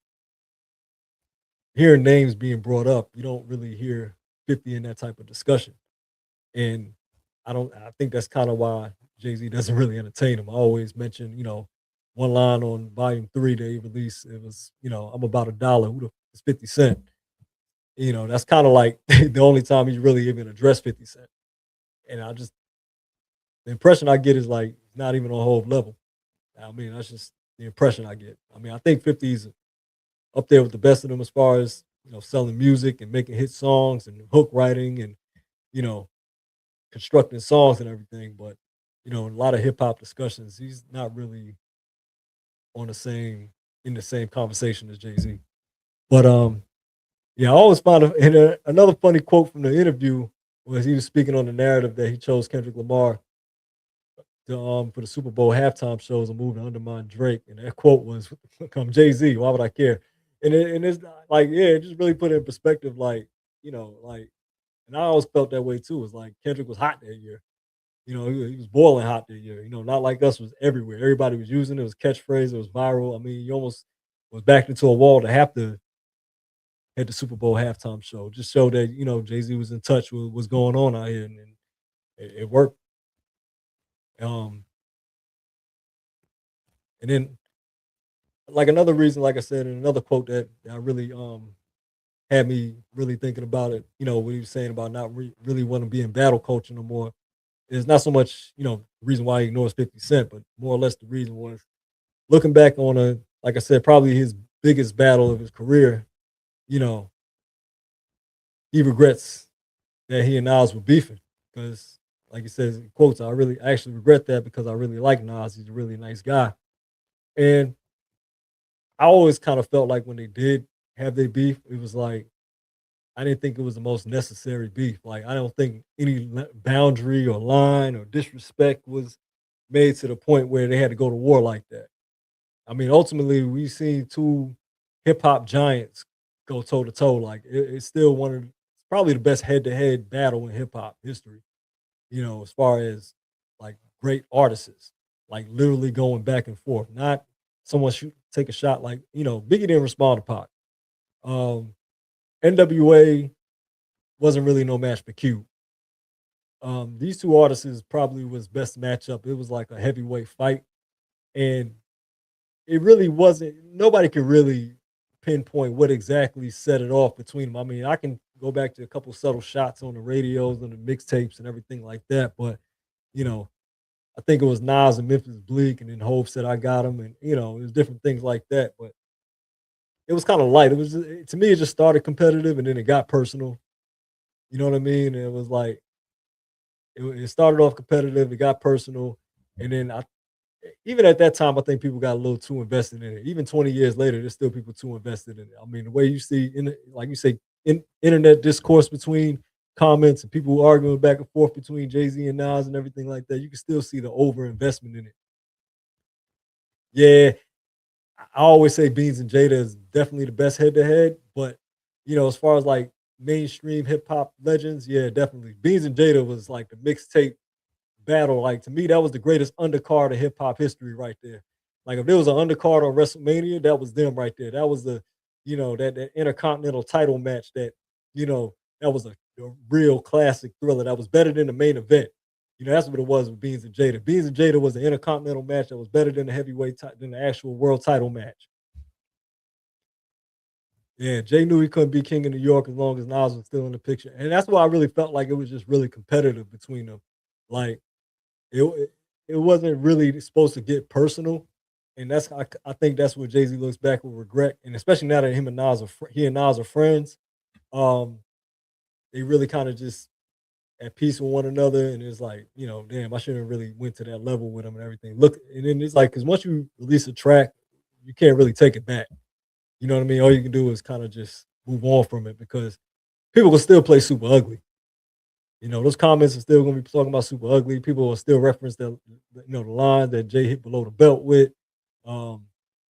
hearing names being brought up, you don't really hear 50 in that type of discussion. And I think that's kind of why Jay-Z doesn't really entertain him. I always mention, one line on volume 3 they released, it was, I'm about a dollar. Who the f is 50 Cent? That's kind of like the only time he really even addressed 50 Cent. And the impression I get is like not even on whole level. I mean, that's just the impression I get. I mean, I think 50's up there with the best of them as far as selling music and making hit songs and hook writing and you know constructing songs and everything. But in a lot of hip hop discussions, he's not really on the same in the same conversation as Jay Z. But yeah, I always found another funny quote from the interview was he was speaking on the narrative that he chose Kendrick Lamar for the Super Bowl halftime shows a move to undermine Drake, and that quote was, "Come Jay Z, why would I care?" And it's like, yeah, it just really put it in perspective, like like, and I always felt that way too. It's like Kendrick was hot that year, he was boiling hot that year. Not like us was everywhere. Everybody was using it. It was catchphrase. It was viral. I mean, you almost was backed into a wall to have to had the Super Bowl halftime show. Just showed that Jay Z was in touch with what's going on out here, and it worked. Um, and then like another reason, like I said, and another quote that I really had me really thinking about it. What he was saying about not really want to be in battle culture no more. Is not so much the reason why he ignores 50 Cent, but more or less the reason was looking back on like I said, probably his biggest battle of his career. You know, he regrets that he and Nas were beefing because, like he says in quotes, I actually regret that because I really like Nas. He's a really nice guy, and I always kind of felt like when they did have their beef, it was like I didn't think it was the most necessary beef. Like I don't think any boundary or line or disrespect was made to the point where they had to go to war like that. I mean, ultimately, we've seen two hip hop giants go toe to toe. Like it's still probably the best head to head battle in hip hop history. As far as like great artists, like literally going back and forth. Not someone shoot take a shot like Biggie didn't respond to Pac. Um, NWA wasn't really no match for Q. These two artists probably was best matchup. It was like a heavyweight fight, and it really wasn't. Nobody could really. pinpoint what exactly set it off between them. I mean, I can go back to a couple subtle shots on the radios and the mixtapes and everything like that, but you know, I think it was Nas and Memphis Bleak, and then Hope said I got him, and there's different things like that. But it was kind of light. It was to me, it just started competitive, and then it got personal. You know what I mean? And it was like it started off competitive, it got personal, and then even at that time, I think people got a little too invested in it. Even 20 years later, there's still people too invested in it. I mean, the way you see, like you say, internet discourse between comments and people arguing back and forth between Jay Z and Nas and everything like that, you can still see the over investment in it. Yeah, I always say Beans and Jada is definitely the best head to head, but as far as like mainstream hip hop legends, yeah, definitely Beans and Jada was like the mixtape battle. Like to me, that was the greatest undercard of hip hop history right there. Like if there was an undercard on WrestleMania, that was them right there. That was that intercontinental title match that was a real classic thriller. That was better than the main event. That's what it was with Beans and Jada. Beans and Jada was an intercontinental match that was better than the than the actual world title match. Yeah, Jay knew he couldn't be king of New York as long as Nas was still in the picture, and that's why I really felt like it was just really competitive between them. Like it wasn't really supposed to get personal, and I think that's what Jay Z looks back with regret, and especially now that him and Nas he and Nas are friends, um, they really kind of just at peace with one another, and it's like damn, I shouldn't have really went to that level with him and everything. Look, and then it's like because once you release a track, you can't really take it back. You know what I mean? All you can do is kind of just move on from it because people will still play super ugly. Those comments are still gonna be talking about super ugly. People will still reference the line that Jay hit below the belt with. Um,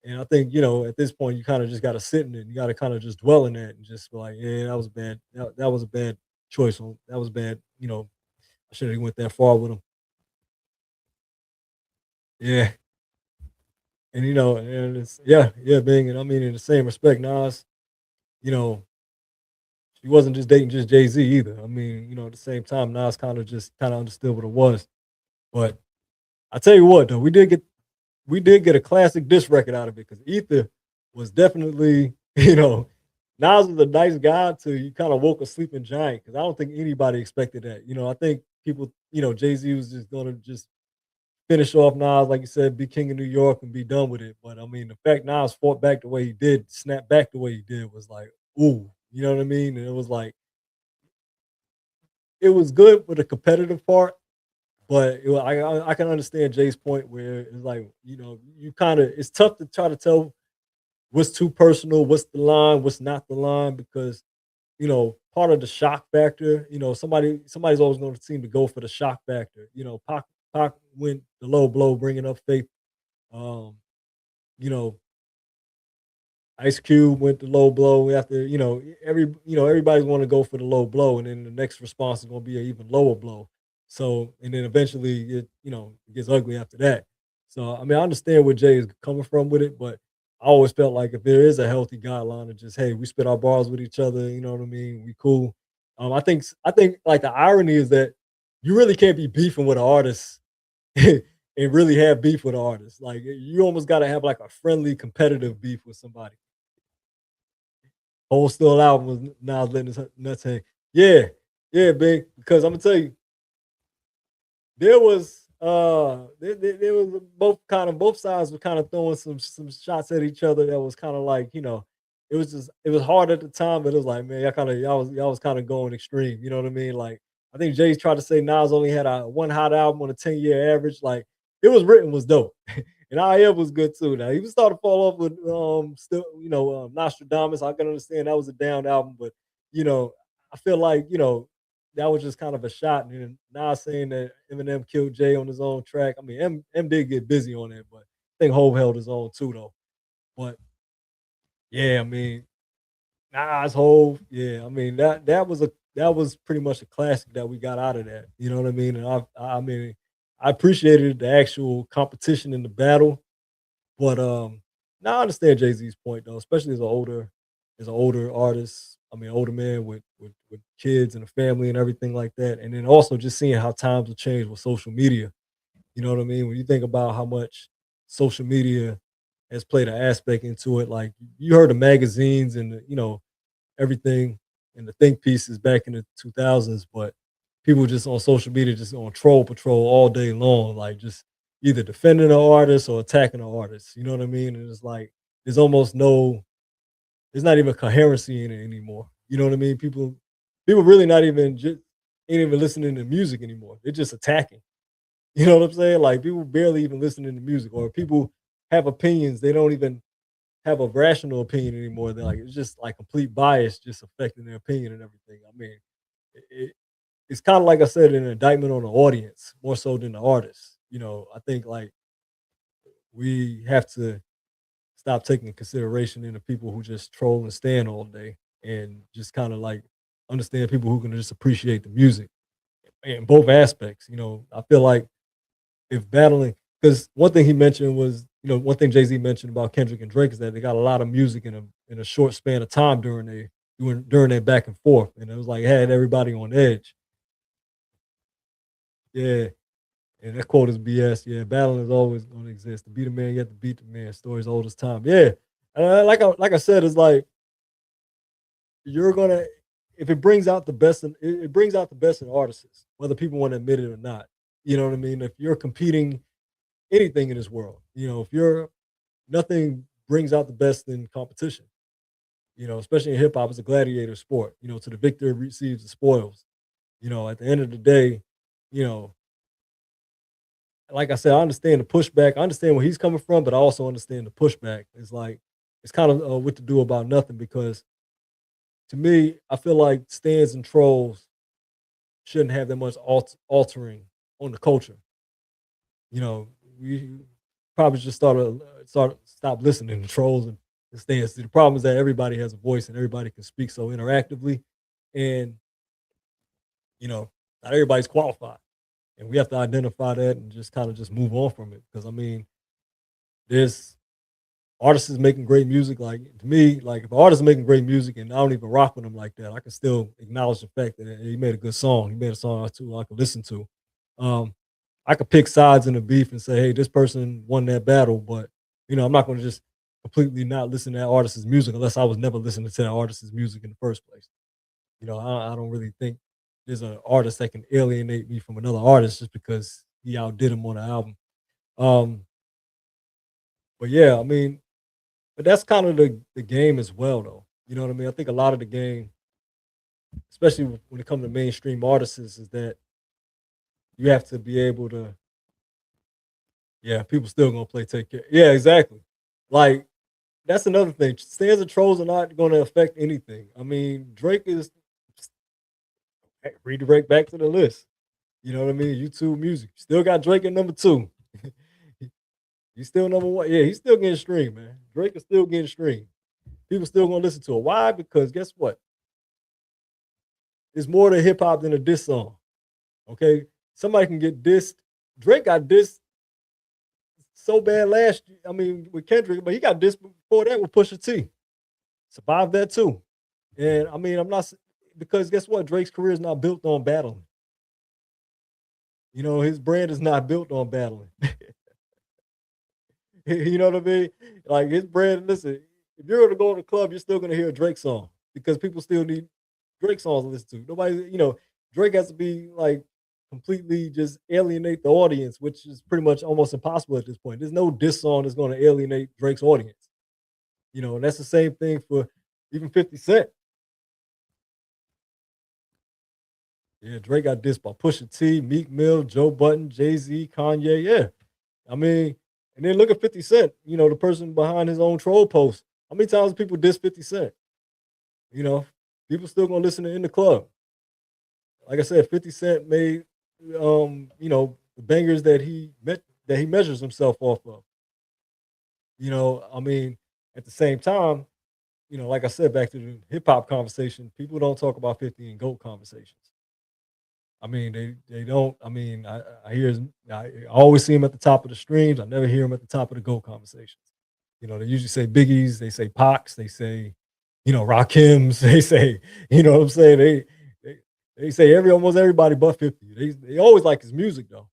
and I think, at this point you kind of just gotta sit in it. You gotta kind of just dwell in that and just be like, yeah, that was bad. That was a bad choice. That was bad. I should have went that far with him. Yeah. And and it's yeah, being and I mean in the same respect, Nas, you know, she wasn't just dating just Jay Z either. I mean, at the same time, Nas kind of understood what it was. But I tell you what, though, we did get a classic diss record out of it because Ether was definitely, Nas was a nice guy until you kind of woke a sleeping giant because I don't think anybody expected that. I think people, Jay Z was just gonna just finish off Nas, like you said, be king of New York and be done with it. But I mean, the fact Nas fought back the way he did, snap back the way he did was like, ooh, you know what I mean? And it was like it was good with the competitive part, but I can understand Jay's point where it's like, you kind of it's tough to try to tell what's too personal, what's the line, what's not the line, because part of the shock factor, somebody's always going to seem to go for the shock factor. Pac went the low blow, bringing up Faith. Um, you know, Ice Cube went the low blow after, everybody's want to go for the low blow, and then the next response is going to be an even lower blow. So, and then eventually it gets ugly after that. So, I mean, I understand where Jay is coming from with it, but I always felt like if there is a healthy guideline of just, hey, we spit our bars with each other, you know what I mean? We cool. I think like the irony is that you really can't be beefing with an artist and really have beef with an artist. Like you almost got to have like a friendly, competitive beef with somebody. Whole Still album was Nas letting his nuts hang. Yeah, yeah, big. Because I'm gonna tell you, there was both sides were kind of throwing some shots at each other that was kind of like it was hard at the time, but it was like man, y'all was kind of going extreme. You know what I mean? Like I think Jay tried to say Nas only had a one hot album on a 10-year average. Like it was written was dope. And IM was good too. Now he was starting to fall off with still Nostradamus. I can understand that was a down album, but I feel like that was just kind of a shot. And then now saying that Eminem killed Jay on his own track. I mean, M did get busy on it, but I think Hove held his own too though. But yeah, I mean Nas Hove, yeah, I mean that was pretty much a classic that we got out of that. You know what I mean? And I mean I appreciated the actual competition in the battle. But now I understand Jay Z's point though, especially as an older artist. I mean, older man with kids and a family and everything like that. And then also just seeing how times have changed with social media. You know what I mean? When you think about how much social media has played an aspect into it. Like you heard the magazines and everything and the think pieces back in the 2000s, but people just on social media just on troll patrol all day long, like just either defending an artist or attacking an artist. You know what I mean? And it's like there's almost no, there's not even coherency in it anymore. You know what I mean? People really not even just ain't even listening to music anymore. They're just attacking. You know what I'm saying? Like people barely even listening to music, or people have opinions. They don't even have a rational opinion anymore. They're like it's just like complete bias, just affecting their opinion and everything. I mean, it's kind of like I said, an indictment on the audience more so than the artist. I think like we have to stop taking consideration into people who just troll and stand all day, and just kind of like understand people who can just appreciate the music in both aspects. I feel like if battling, because one thing he mentioned was, one thing Jay Z mentioned about Kendrick and Drake is that they got a lot of music in a short span of time during their back and forth, and it was like had everybody on edge. Yeah, and that quote is BS. Yeah, battling is always going to exist. To beat a man, you have to beat the man. Story's old as time. Yeah, like I said, it's like you're gonna if it brings out the best it brings out the best in artists, whether people want to admit it or not. You know what I mean? If you're competing anything in this world, if you're nothing brings out the best in competition. Especially in hip hop, it's a gladiator sport. To the victor receives the spoils. At the end of the day, you know, like I said, I understand the pushback. I understand where he's coming from, but I also understand the pushback. It's like it's kind of what to do about nothing because to me, I feel like stands and trolls shouldn't have that much altering on the culture. We probably just stop listening to trolls and stands. The problem is that everybody has a voice and everybody can speak so interactively, and you know, not everybody's qualified, and we have to identify that and just kind of just move on from it. Because I mean, there's artists is making great music. Like to me, like if an artist is making great music and I don't even rock with him like that, I can still acknowledge the fact that he made a good song. He made a song or two I could listen to. Um, I could pick sides in the beef and say, hey, this person won that battle, but I'm not going to just completely not listen to that artist's music unless I was never listening to that artist's music in the first place. I don't really think there's an artist that can alienate me from another artist just because he outdid him on an album. Um, but yeah, I mean, but that's kind of the game as well, though. You know what I mean? I think a lot of the game, especially when it comes to mainstream artists, is that you have to be able to. Yeah, people still gonna play take care. Yeah, exactly. Like that's another thing. Stands and trolls are not going to affect anything. I mean, Drake is redirect back to the list. You know what I mean? YouTube music still got Drake at number two. He's still number one. Yeah, he's still getting streamed, man. Drake is still getting streamed. People still gonna listen to it. Why? Because guess what? It's more to hip hop than a diss song. Okay, somebody can get dissed. Drake got dissed so bad last year. I mean, with Kendrick, but he got dissed before that with Pusha T. Survived that too. And I mean, I'm not because guess what? Drake's career is not built on battling. His brand is not built on battling. You know what I mean? Like his brand, listen, if you're gonna go to the club, you're still gonna hear a Drake song because people still need Drake songs to listen to. Nobody, Drake has to be like completely just alienate the audience, which is pretty much almost impossible at this point. There's no diss song that's gonna alienate Drake's audience. And that's the same thing for even 50 Cent. Yeah, Drake got dissed by Pusha T, Meek Mill, Joe Budden, Jay-Z, Kanye. Yeah. I mean, and then look at 50 Cent, the person behind his own troll post. How many times people diss 50 Cent? You know, people still gonna listen to In the Club. Like I said, 50 Cent made the bangers that he measures himself off of. I mean, at the same time, like I said, back to the hip hop conversation, people don't talk about 50 and GOAT conversations. I mean, they don't. I mean, I always see him at the top of the streams. I never hear him at the top of the GOAT conversations. They usually say Biggies, they say Pox, they say, Rakims, they say, what I'm saying? They say almost everybody but 50. They always like his music though.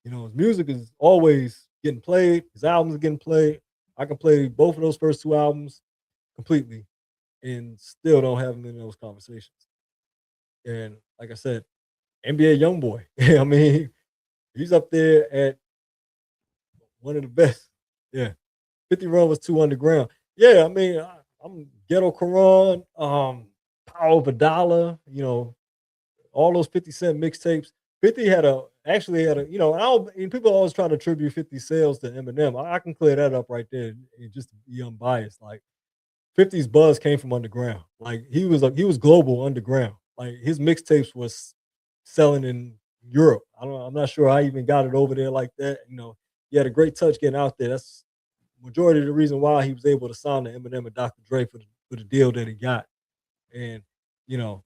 His music is always getting played, his albums are getting played. I can play both of those first two albums completely and still don't have him in those conversations. And like I said, NBA YoungBoy. I mean, he's up there at one of the best. Yeah. 50 Run was too underground. Yeah, I mean, I'm Ghetto Quran, Power of a Dollar, all those 50 Cent mixtapes. 50 had a, and people always try to attribute 50 sales to Eminem. I can clear that up right there and just to be unbiased. Like 50's buzz came from underground. Like he was global underground. Like his mixtapes was selling in Europe. I'm not sure I even got it over there like that. He had a great touch getting out there. That's majority of the reason why he was able to sign to Eminem and Dr. Dre for the deal that he got. And you know,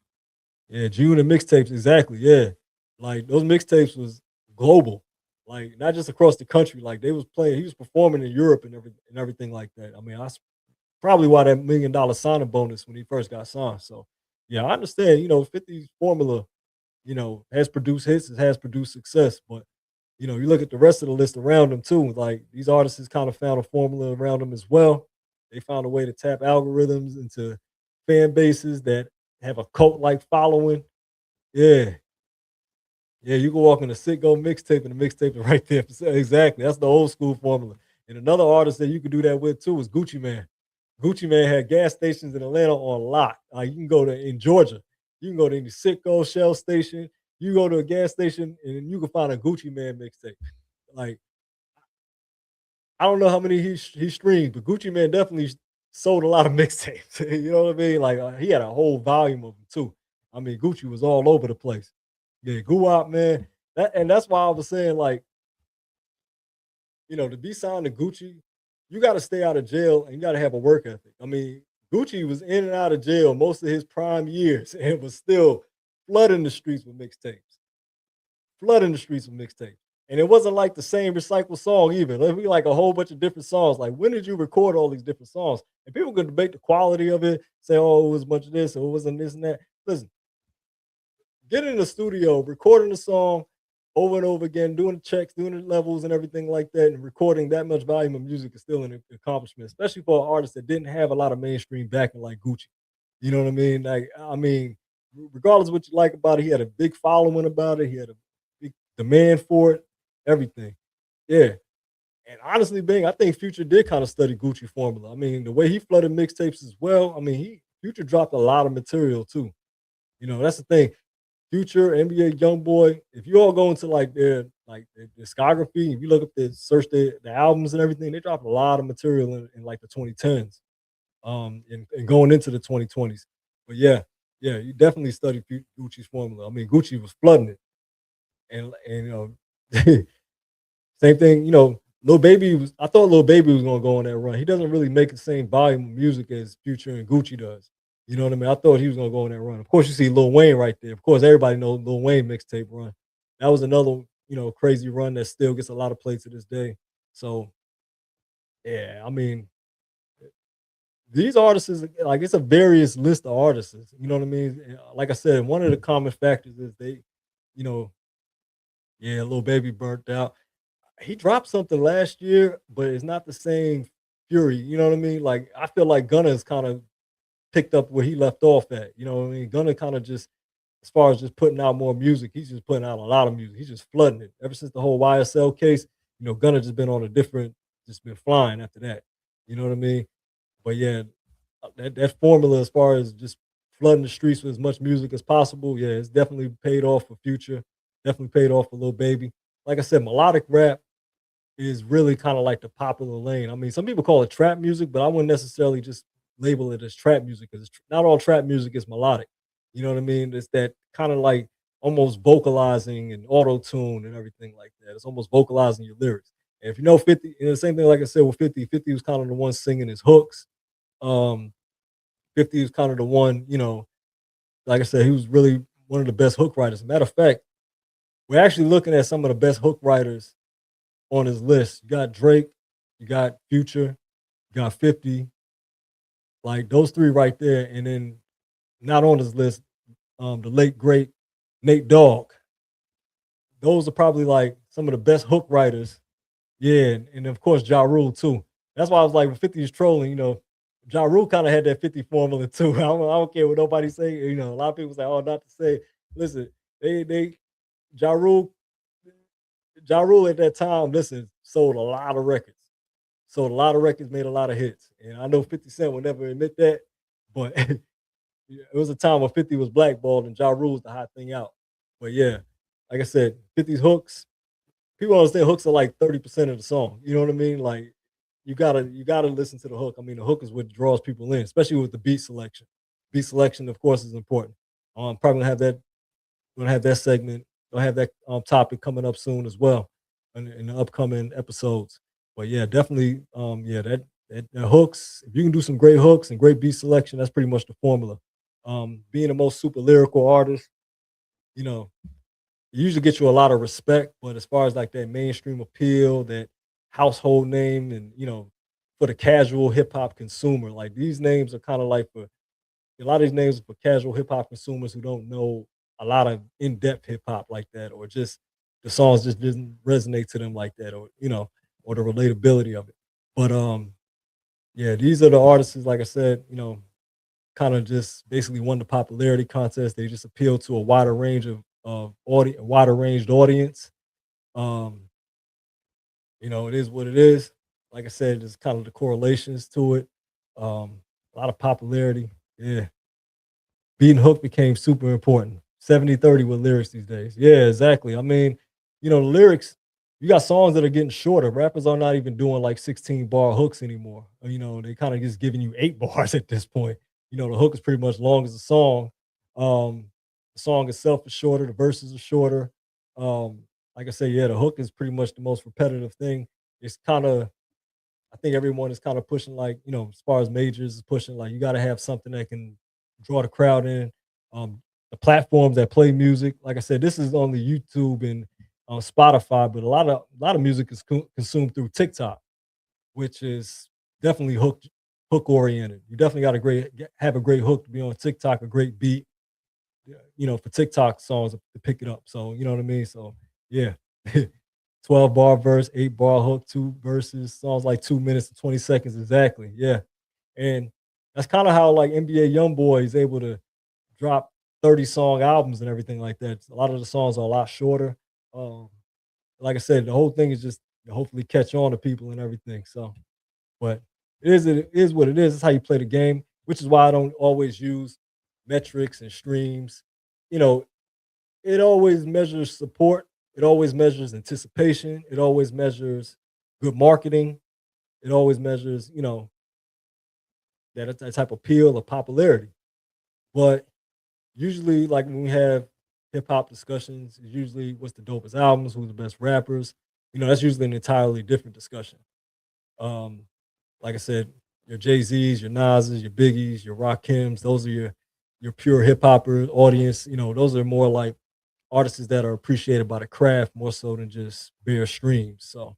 yeah, June and mixtapes, exactly. Yeah. Like those mixtapes was global. Like not just across the country. Like they was playing, he was performing in Europe and everything like that. I mean, probably why that $1 million signing bonus when he first got signed. So yeah, I understand, 50's formula, has produced hits, it has produced success. But you look at the rest of the list around them too. Like these artists kind of found a formula around them as well. They found a way to tap algorithms into fan bases that have a cult like following. Yeah, yeah, you can walk in a sitgo mixtape and the mixtape is right there. Exactly, that's the old school formula. And another artist that you could do that with too is Gucci Man. Gucci Man had gas stations in Atlanta on lock. You can go to in Georgia, you can go to any Sitco Shell station. You go to a gas station and you can find a Gucci Man mixtape. Like I don't know how many he streamed, but Gucci Man definitely sold a lot of mixtapes. You know what I mean? Like he had a whole volume of them too. I mean, Gucci was all over the place. Yeah, Guwap, man. That's why I was saying, like, to be signed to Gucci, you got to stay out of jail and you got to have a work ethic. I mean, Gucci was in and out of jail most of his prime years and was still flooding the streets with mixtapes. Flooding the streets with mixtapes. And it wasn't like the same recycled song either. It'd be like a whole bunch of different songs. Like, when did you record all these different songs? And people could debate the quality of it, say, oh, it was a bunch of this, or it wasn't this and that. Listen, get in the studio, recording the song over and over again, doing the checks, doing the levels and everything like that, and recording that much volume of music is still an accomplishment, especially for an artist that didn't have a lot of mainstream backing like Gucci. You know what I mean? Like, I mean, regardless of what you like about it, he had a big following about it. He had a big demand for it, everything. Yeah. And honestly, Bing, I think Future did kind of study Gucci formula. I mean, the way he flooded mixtapes as well. I mean, Future dropped a lot of material too. That's the thing. Future, NBA YoungBoy, if you all go into like their discography, if you look up search the albums and everything, they dropped a lot of material in like the 2010s, and going into the 2020s. But yeah, you definitely studied Gucci's formula. I mean, Gucci was flooding it, and same thing. Lil Baby was. I thought Lil Baby was gonna go on that run. He doesn't really make the same volume of music as Future and Gucci does. You know what I mean? I thought he was gonna go on that run. Of course, you see Lil Wayne right there. Of course, everybody knows Lil Wayne mixtape run. That was another, crazy run that still gets a lot of play to this day. So yeah, I mean, these artists is like it's a various list of artists. You know what I mean? Like I said, one of the common factors is you know, yeah, Lil Baby burnt out. He dropped something last year, but it's not the same fury. You know what I mean? Like I feel like Gunna is kind of picked up where he left off at. You know what I mean? Gunna kind of just, as far as just putting out more music, he's just putting out a lot of music. He's just flooding it. Ever since the whole YSL case, Gunna just been on a different, just been flying after that. You know what I mean? But yeah, that formula as far as just flooding the streets with as much music as possible, yeah, it's definitely paid off for Future. Definitely paid off for Lil Baby. Like I said, melodic rap is really kind of like the popular lane. I mean, some people call it trap music, but I wouldn't necessarily just label it as trap music because not all trap music is melodic. You know what I mean? It's that kind of like almost vocalizing and auto tune and everything like that. It's almost vocalizing your lyrics. And if you know 50, the same thing like I said with 50, 50 was kind of the one singing his hooks. Um, 50 was kind of the one, like I said, he was really one of the best hook writers. Matter of fact, we're actually looking at some of the best hook writers on his list. You got Drake, you got Future, you got 50, like those three right there. And then not on his list, the late great Nate Dogg. Those are probably like some of the best hook writers. Yeah, and of course Ja Rule too. That's why I was like, when 50 is trolling, Ja Rule kind of had that 50 formula too. I don't care what nobody say. A lot of people say, oh, not to say. Listen, they Ja Rule, Ja Rule at that time, listen, sold a lot of records. Sold a lot of records, made a lot of hits. And I know 50 Cent would never admit that, but yeah, it was a time when 50 was blackballed and Ja Rule was the hot thing out. But yeah, like I said, 50's hooks, people understand hooks are like 30% of the song. You know what I mean? Like you gotta listen to the hook. I mean, the hook is what draws people in, especially with the beat selection. Beat selection, of course, is important. Probably gonna have that segment, gonna have that topic coming up soon as well in the upcoming episodes. But yeah, definitely, yeah, that hooks. If you can do some great hooks and great beat selection, that's pretty much the formula. Being the most super lyrical artist, you know, it usually gets you a lot of respect. But as far as like that mainstream appeal, that household name, and for the casual hip hop consumer, like these names are kind of like for a lot of these names are for casual hip hop consumers who don't know a lot of in depth hip hop like that, or just the songs just didn't resonate to them like that, or or the relatability of it. But yeah, these are the artists, like I said, kind of just basically won the popularity contest. They just appeal to a wider range of audience, a wider ranged audience. Um, it is what it is. Like I said, there's kind of the correlations to it. A lot of popularity. Yeah. Being hooked became super important. 70-30 with lyrics these days. Yeah, exactly. I mean, the lyrics, you got songs that are getting shorter. Rappers are not even doing like 16 bar hooks anymore. They kind of just giving you 8 bars at this point. The hook is pretty much long as the song. Um, the song itself is shorter, the verses are shorter. Um, like I say, yeah, the hook is pretty much the most repetitive thing. It's kind of I think everyone is kind of pushing like, as far as majors is pushing, like you got to have something that can draw the crowd in. The platforms that play music, like I said, this is only YouTube and Spotify, but a lot of music is consumed through TikTok, which is definitely hook oriented. You definitely got to have a great hook to be on TikTok, a great beat, for TikTok songs to pick it up. So you know what I mean. So yeah, 12 bar verse, 8 bar hook, two verses, songs like 2 minutes and 20 seconds exactly. Yeah, and that's kind of how like NBA YoungBoy is able to drop 30 song albums and everything like that. A lot of the songs are a lot shorter. Um, like I said, the whole thing is just to hopefully catch on to people and everything. So, but it is what it is. It's how you play the game, which is why I don't always use metrics and streams. You know, it always measures support. It always measures anticipation. It always measures good marketing. It always measures, that type of appeal or popularity. But usually, like when we have hip hop discussions, it's usually what's the dopest albums, who's the best rappers. That's usually an entirely different discussion. Um, like I said, your Jay Z's, your Nas's, your Biggies, your Rakims, those are your pure hip hopper audience. Those are more like artists that are appreciated by the craft more so than just bare streams. So,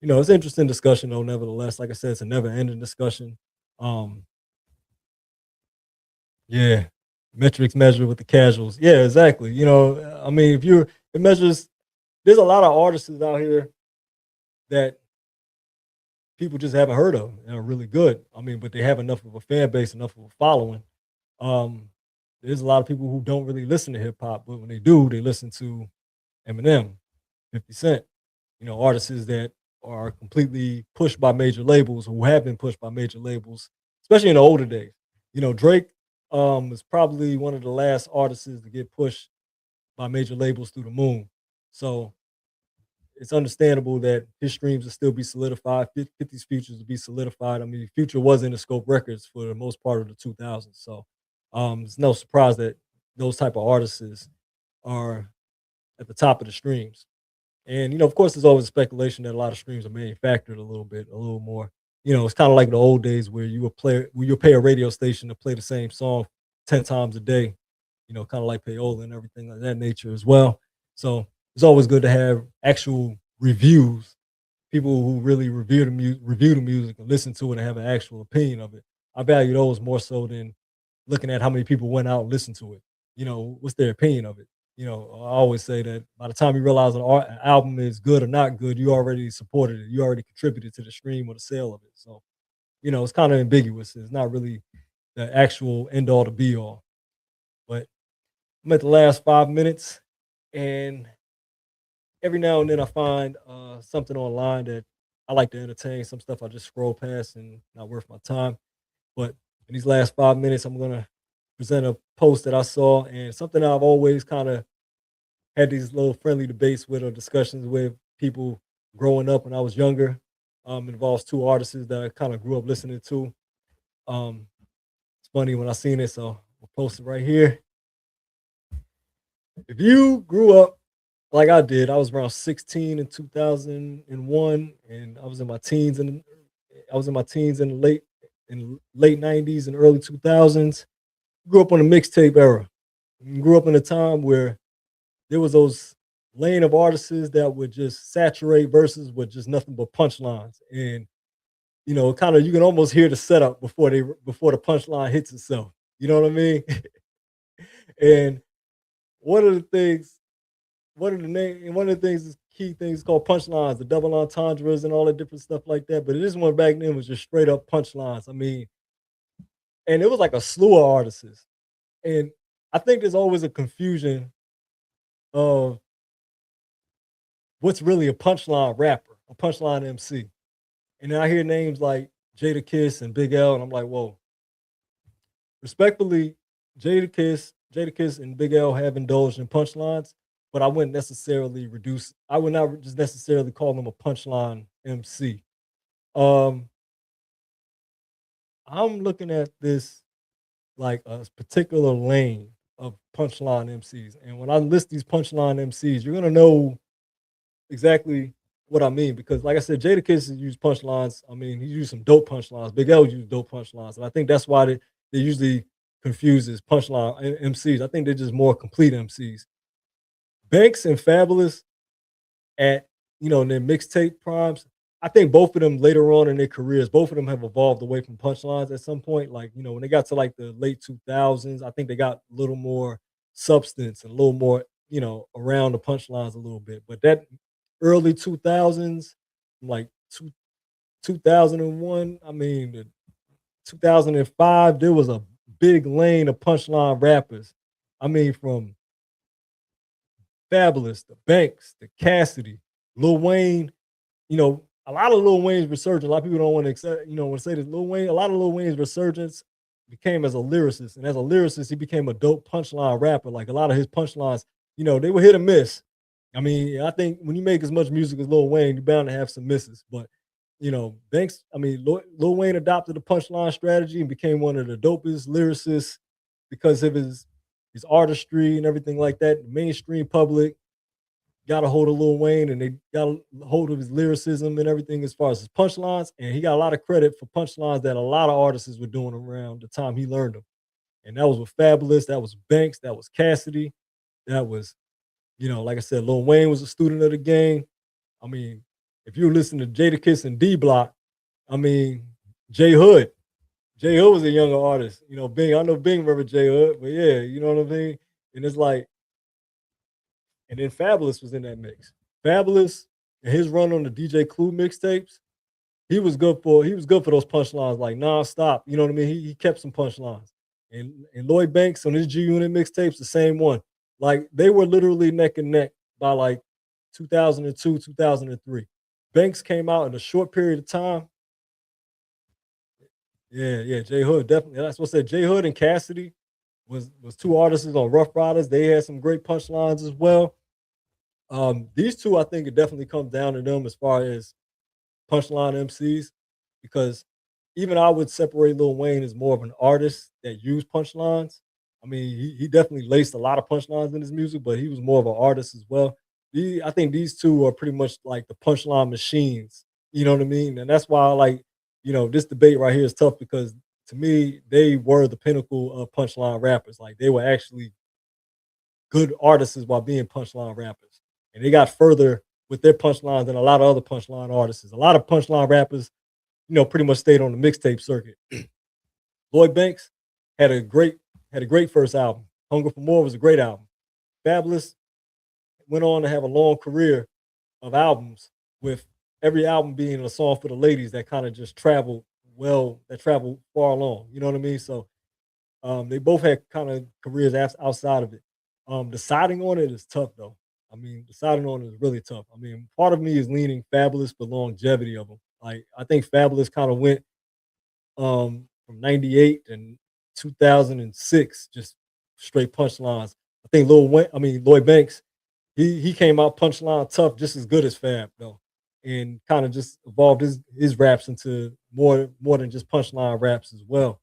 it's an interesting discussion though, nevertheless. Like I said, it's a never ending discussion. Um, yeah. Metrics measure with the casuals. Yeah, exactly. I mean, it measures, there's a lot of artists out here that people just haven't heard of and are really good. I mean, but they have enough of a fan base, enough of a following. Um, there's a lot of people who don't really listen to hip hop, but when they do, they listen to Eminem, 50 Cent, artists that are completely pushed by major labels, who have been pushed by major labels, especially in the older days. Drake is probably one of the last artists to get pushed by major labels through the moon. So it's understandable that his streams will still be solidified, 50's futures will be solidified. I mean, Future was in the Scope Records for the most part of the 2000s. So it's no surprise that those type of artists are at the top of the streams. And of course, there's always speculation that a lot of streams are manufactured a little bit, a little more. It's kind of like the old days where you pay a radio station to play the same song 10 times a day. Kind of like payola and everything like that nature as well. So it's always good to have actual reviews, people who really review the music and listen to it and have an actual opinion of it. I value those more so than looking at how many people went out and listened to it. What's their opinion of it? I always say that by the time you realize an album is good or not good, you already supported it. You already contributed to the stream or the sale of it. So, it's kind of ambiguous. It's not really the actual end all to be all. But I'm at the last 5 minutes, and every now and then I find something online that I like to entertain. Some stuff I just scroll past and not worth my time. But in these last 5 minutes, I'm gonna present a post that I saw and something I've always kind of had these little friendly debates with or discussions with people growing up when I was younger. Involves two artists that I kind of grew up listening to. Um, it's funny when I seen it, so I'll post it right here. If you grew up like I did, I was around 16 in 2001, and I was in my teens in the late 90s and early 2000s. Grew up on the mixtape era. Grew up in a time where there was those lane of artists that would just saturate verses with just nothing but punchlines, and kind of you can almost hear the setup before the punchline hits itself. You know what I mean? And one of the things, one of the things is key things called punchlines, the double entendres and all that different stuff like that. But this one back then was just straight up punchlines. I mean, and it was like a slew of artists. And I think there's always a confusion of what's really a punchline rapper, a punchline MC. And then I hear names like Jada Kiss and Big L, and I'm like, whoa. Respectfully, Jada Kiss and Big L have indulged in punchlines, but I would not just necessarily call them a punchline MC. Um, I'm looking at this like a particular lane of punchline MCs. And when I list these punchline MCs, you're gonna know exactly what I mean, because like I said, Jada Kiss has used punchlines. I mean, he used some dope punchlines. Big L used dope punchlines, and I think that's why they usually confuses punchline MCs. I think they're just more complete MCs. Banks and Fabulous at in their mixtape primes. I think both of them later on in their careers, both of them have evolved away from punchlines at some point. Like, when they got to like the late 2000s, I think they got a little more substance and a little more, around the punchlines a little bit. But that early 2000s, like 2001, I mean, 2005, there was a big lane of punchline rappers. I mean, from Fabulous, the Banks, the Cassidy, Lil Wayne. A lot of Lil Wayne's resurgence. A lot of people don't want to accept, want to say this. Lil Wayne, a lot of Lil Wayne's resurgence became as a lyricist, and as a lyricist, he became a dope punchline rapper. Like a lot of his punchlines, they were hit or miss. I mean, I think when you make as much music as Lil Wayne, you're bound to have some misses. But Banks, I mean, Lil Wayne adopted the punchline strategy and became one of the dopest lyricists because of his artistry and everything like that. The mainstream public got a hold of Lil Wayne, and they got a hold of his lyricism and everything as far as his punchlines. And he got a lot of credit for punchlines that a lot of artists were doing around the time he learned them. And that was with Fabulous, that was Banks, that was Cassidy, that was, like I said, Lil Wayne was a student of the game. I mean, if you listen to Jada Kiss and D Block, I mean, J Hood. J Hood was a younger artist. Bing, I know Bing remember J Hood, but yeah, you know what I mean? And it's like, and then Fabulous was in that mix. Fabulous and his run on the DJ Clue mixtapes, he was good for those punchlines like nonstop. You know what I mean? He kept some punchlines. And Lloyd Banks on his G Unit mixtapes, the same one. Like they were literally neck and neck by like 2002, 2003. Banks came out in a short period of time. Yeah, J Hood definitely. That's what I said. J Hood and Cassidy was two artists on Rough Riders. They had some great punchlines as well. These two, I think, it definitely comes down to them as far as punchline MCs, because even I would separate Lil Wayne as more of an artist that used punchlines. I mean, he definitely laced a lot of punchlines in his music, but he was more of an artist as well. I think these two are pretty much like the punchline machines. You know what I mean? And that's why I like, this debate right here is tough because to me, they were the pinnacle of punchline rappers. Like they were actually good artists while being punchline rappers. And they got further with their punchlines than a lot of other punchline artists. A lot of punchline rappers, pretty much stayed on the mixtape circuit. Lloyd Banks had a great first album. Hunger for More was a great album. Fabulous went on to have a long career of albums, with every album being a song for the ladies that kind of just traveled well, that traveled far along. You know what I mean? So they both had kind of careers outside of it. Deciding on it is tough though. I mean, deciding on it is really tough. I mean, part of me is leaning Fabulous for longevity of them. Like I think Fabulous kind of went from '98 and 2006, just straight punchlines. I think Lloyd Banks, he came out punchline tough, just as good as Fab though, and kind of just evolved his raps into more than just punchline raps as well.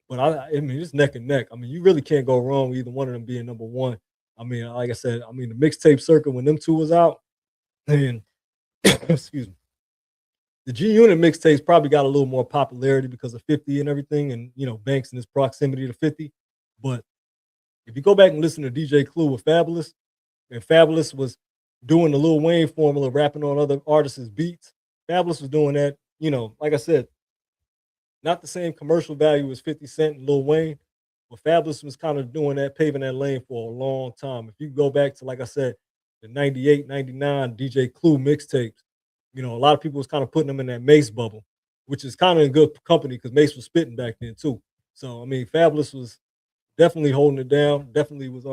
But I mean, it's neck and neck. I mean, you really can't go wrong with either one of them being number one. I mean, like I said, I mean, the mixtape circuit when them two was out, and excuse me, the G Unit mixtapes probably got a little more popularity because of 50 and everything, and Banks and his proximity to 50. But if you go back and listen to DJ Clue with Fabulous, and Fabulous was doing the Lil Wayne formula, rapping on other artists' beats, Fabulous was doing that. Like I said, not the same commercial value as 50 Cent and Lil Wayne, but Fabulous was kind of doing that, paving that lane for a long time. If you go back to, like I said, the 98, 99 DJ Clue mixtapes, a lot of people was kind of putting them in that Mace bubble, which is kind of in good company because Mace was spitting back then too. So I mean, Fabulous was definitely holding it down. Definitely was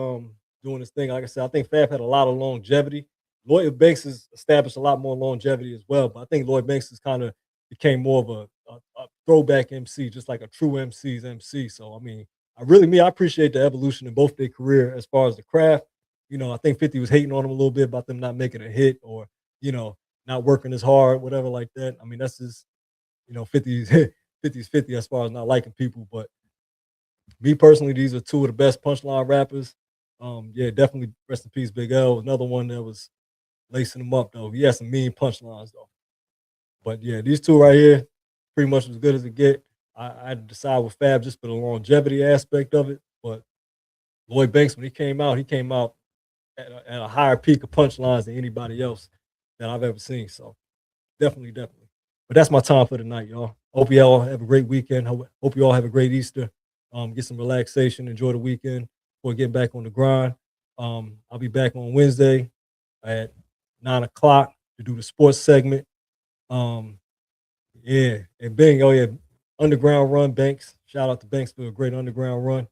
doing his thing. Like I said, I think Fab had a lot of longevity. Lloyd Banks has established a lot more longevity as well, but I think Lloyd Banks has kind of became more of a throwback MC, just like a true MC's MC. So I mean, I appreciate the evolution in both their career as far as the craft. I think 50 was hating on them a little bit about them not making a hit, or not working as hard, whatever like that. I mean, that's just 50's 50's 50 as far as not liking people. But me personally, these are two of the best punchline rappers. Yeah, definitely rest in peace, Big L. Another one that was lacing them up though. He had some mean punchlines though. But yeah, these two right here, pretty much as good as it get. I had to decide with Fab just for the longevity aspect of it. But Lloyd Banks, when he came out at a higher peak of punchlines than anybody else that I've ever seen. So definitely, definitely. But that's my time for tonight, y'all. Hope you all have a great weekend. Hope you all have a great Easter. Get some relaxation, enjoy the weekend before getting back on the grind. I'll be back on Wednesday at 9 o'clock to do the sports segment. Yeah, and Bing, oh yeah, underground run, Banks. Shout out to Banks for a great underground run.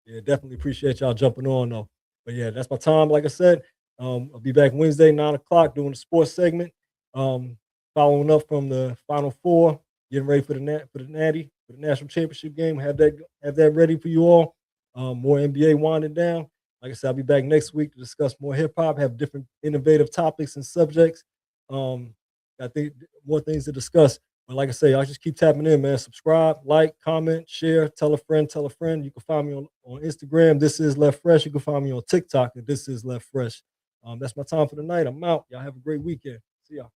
Yeah, definitely appreciate y'all jumping on though. But yeah, that's my time. Like I said, I'll be back Wednesday, 9 o'clock, doing the sports segment. Um, Following up from the Final Four, getting ready for the Natty, for the national championship game. Have that ready for you all. More NBA winding down. Like I said, I'll be back next week to discuss more hip hop, have different innovative topics and subjects. I think more things to discuss. But like I say, I just keep tapping in, man. Subscribe, like, comment, share, tell a friend, tell a friend. You can find me on Instagram. This is Left Fresh. You can find me on TikTok. And this is Left Fresh. That's my time for the night. I'm out. Y'all have a great weekend. See y'all.